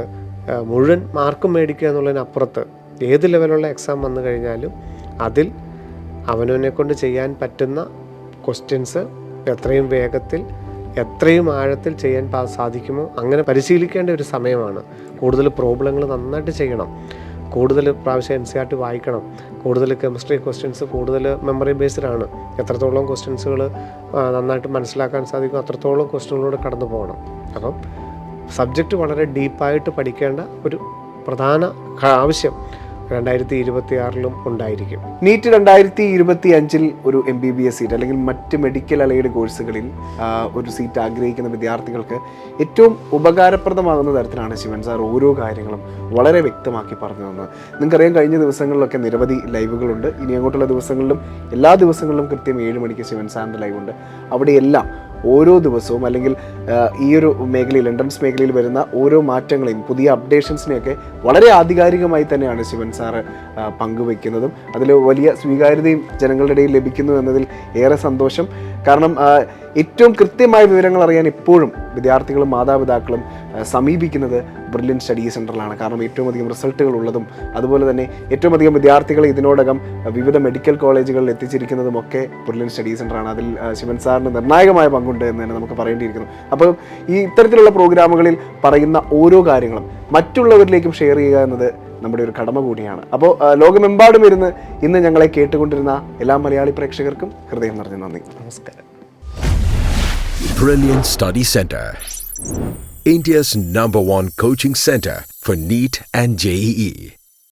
മുഴുവൻ മാർക്കും മേടിക്കുക എന്നുള്ളതിനപ്പുറത്ത് ഏത് ലെവലുള്ള എക്സാം വന്നു കഴിഞ്ഞാലും അതിൽ അവനവനെ കൊണ്ട് ചെയ്യാൻ പറ്റുന്ന ക്വസ്റ്റ്യൻസ് എത്രയും വേഗത്തിൽ എത്രയും ആഴത്തിൽ ചെയ്യാൻ സാധിക്കുമോ അങ്ങനെ പരിശീലിക്കേണ്ട ഒരു സമയമാണ്. കൂടുതൽ പ്രോബ്ലങ്ങൾ നന്നായിട്ട് ചെയ്യണം, കൂടുതൽ പ്രാവശ്യം NCERT വായിക്കണം, കൂടുതൽ കെമിസ്ട്രി ക്വസ്റ്റ്യൻസ് കൂടുതൽ മെമ്മറി ബേസ്ഡാണ്. എത്രത്തോളം ക്വസ്റ്റ്യൻസുകൾ നന്നായിട്ട് മനസ്സിലാക്കാൻ സാധിക്കും അത്രത്തോളം ക്വസ്റ്റ്യനുകളോട് കടന്നു പോകണം. അപ്പം സബ്ജക്റ്റ് വളരെ ഡീപ്പായിട്ട് പഠിക്കേണ്ട ഒരു പ്രധാന ആവശ്യം 2026 ഉണ്ടായിരിക്കും. നീറ്റ് 2025 ഒരു MBBS സീറ്റ് അല്ലെങ്കിൽ മറ്റ് മെഡിക്കൽ അലൈഡ് കോഴ്സുകളിൽ ഒരു സീറ്റ് ആഗ്രഹിക്കുന്ന വിദ്യാർത്ഥികൾക്ക് ഏറ്റവും ഉപകാരപ്രദമാകുന്ന തരത്തിലാണ് ശിവൻ സാർ ഓരോ കാര്യങ്ങളും വളരെ വ്യക്തമാക്കി പറഞ്ഞു തന്നത്. നിങ്ങൾക്കറിയാം, കഴിഞ്ഞ ദിവസങ്ങളിലൊക്കെ നിരവധി ലൈവുകളുണ്ട്. ഇനി അങ്ങോട്ടുള്ള ദിവസങ്ങളിലും എല്ലാ ദിവസങ്ങളിലും കൃത്യം 7 മണിക്ക് ശിവൻ സാറിൻ്റെ ലൈവുണ്ട്. അവിടെയെല്ലാം ഓരോ ദിവസവും അല്ലെങ്കിൽ ഈ ഒരു മേഖലയിൽ എൻട്രൻസ് മേഖലയിൽ വരുന്ന ഓരോ മാറ്റങ്ങളെയും പുതിയ അപ്ഡേഷൻസിനെയൊക്കെ വളരെ ആധികാരികമായി തന്നെയാണ് ശിവൻ സാറ് പങ്കുവയ്ക്കുന്നതും അതിൽ വലിയ സ്വീകാര്യതയും ജനങ്ങളുടെ ഇടയിൽ ലഭിക്കുന്നു എന്നതിൽ ഏറെ സന്തോഷം. കാരണം ഏറ്റവും കൃത്യമായ വിവരങ്ങൾ അറിയാൻ എപ്പോഴും വിദ്യാർത്ഥികളും മാതാപിതാക്കളും സമീപിക്കുന്നത് ബ്രില്യൻറ്റ് സ്റ്റഡി സെൻറ്ററിലാണ്. കാരണം ഏറ്റവും അധികം റിസൾട്ടുകൾ ഉള്ളതും അതുപോലെ തന്നെ ഏറ്റവും അധികം വിദ്യാർത്ഥികളെ ഇതിനോടകം വിവിധ മെഡിക്കൽ കോളേജുകളിൽ എത്തിച്ചിരിക്കുന്നതുമൊക്കെ ബ്രില്യൻറ്റ് സ്റ്റഡി സെൻറ്ററാണ്. അതിൽ ശിവൻ സാറിന് നിർണായകമായ പങ്കുണ്ട് എന്ന് തന്നെ നമുക്ക് പറയേണ്ടിയിരിക്കുന്നു. അപ്പോൾ ഈ ഇത്തരത്തിലുള്ള പ്രോഗ്രാമുകളിൽ പറയുന്ന ഓരോ കാര്യങ്ങളും മറ്റുള്ളവരിലേക്കും ഷെയർ ചെയ്യുക എന്നത് നമ്മുടെ ഒരു കടമ കൂടിയാണ്. അപ്പോൾ ലോകമെമ്പാടും ഇരുന്ന് ഇന്ന് ഞങ്ങളെ കേട്ടുകൊണ്ടിരുന്ന എല്ലാ മലയാളി പ്രേക്ഷകർക്കും ഹൃദയം നിറഞ്ഞ നന്ദി. നമസ്കാരം. Brilliant Study Center, India's #1 coaching center for NEET and JEE.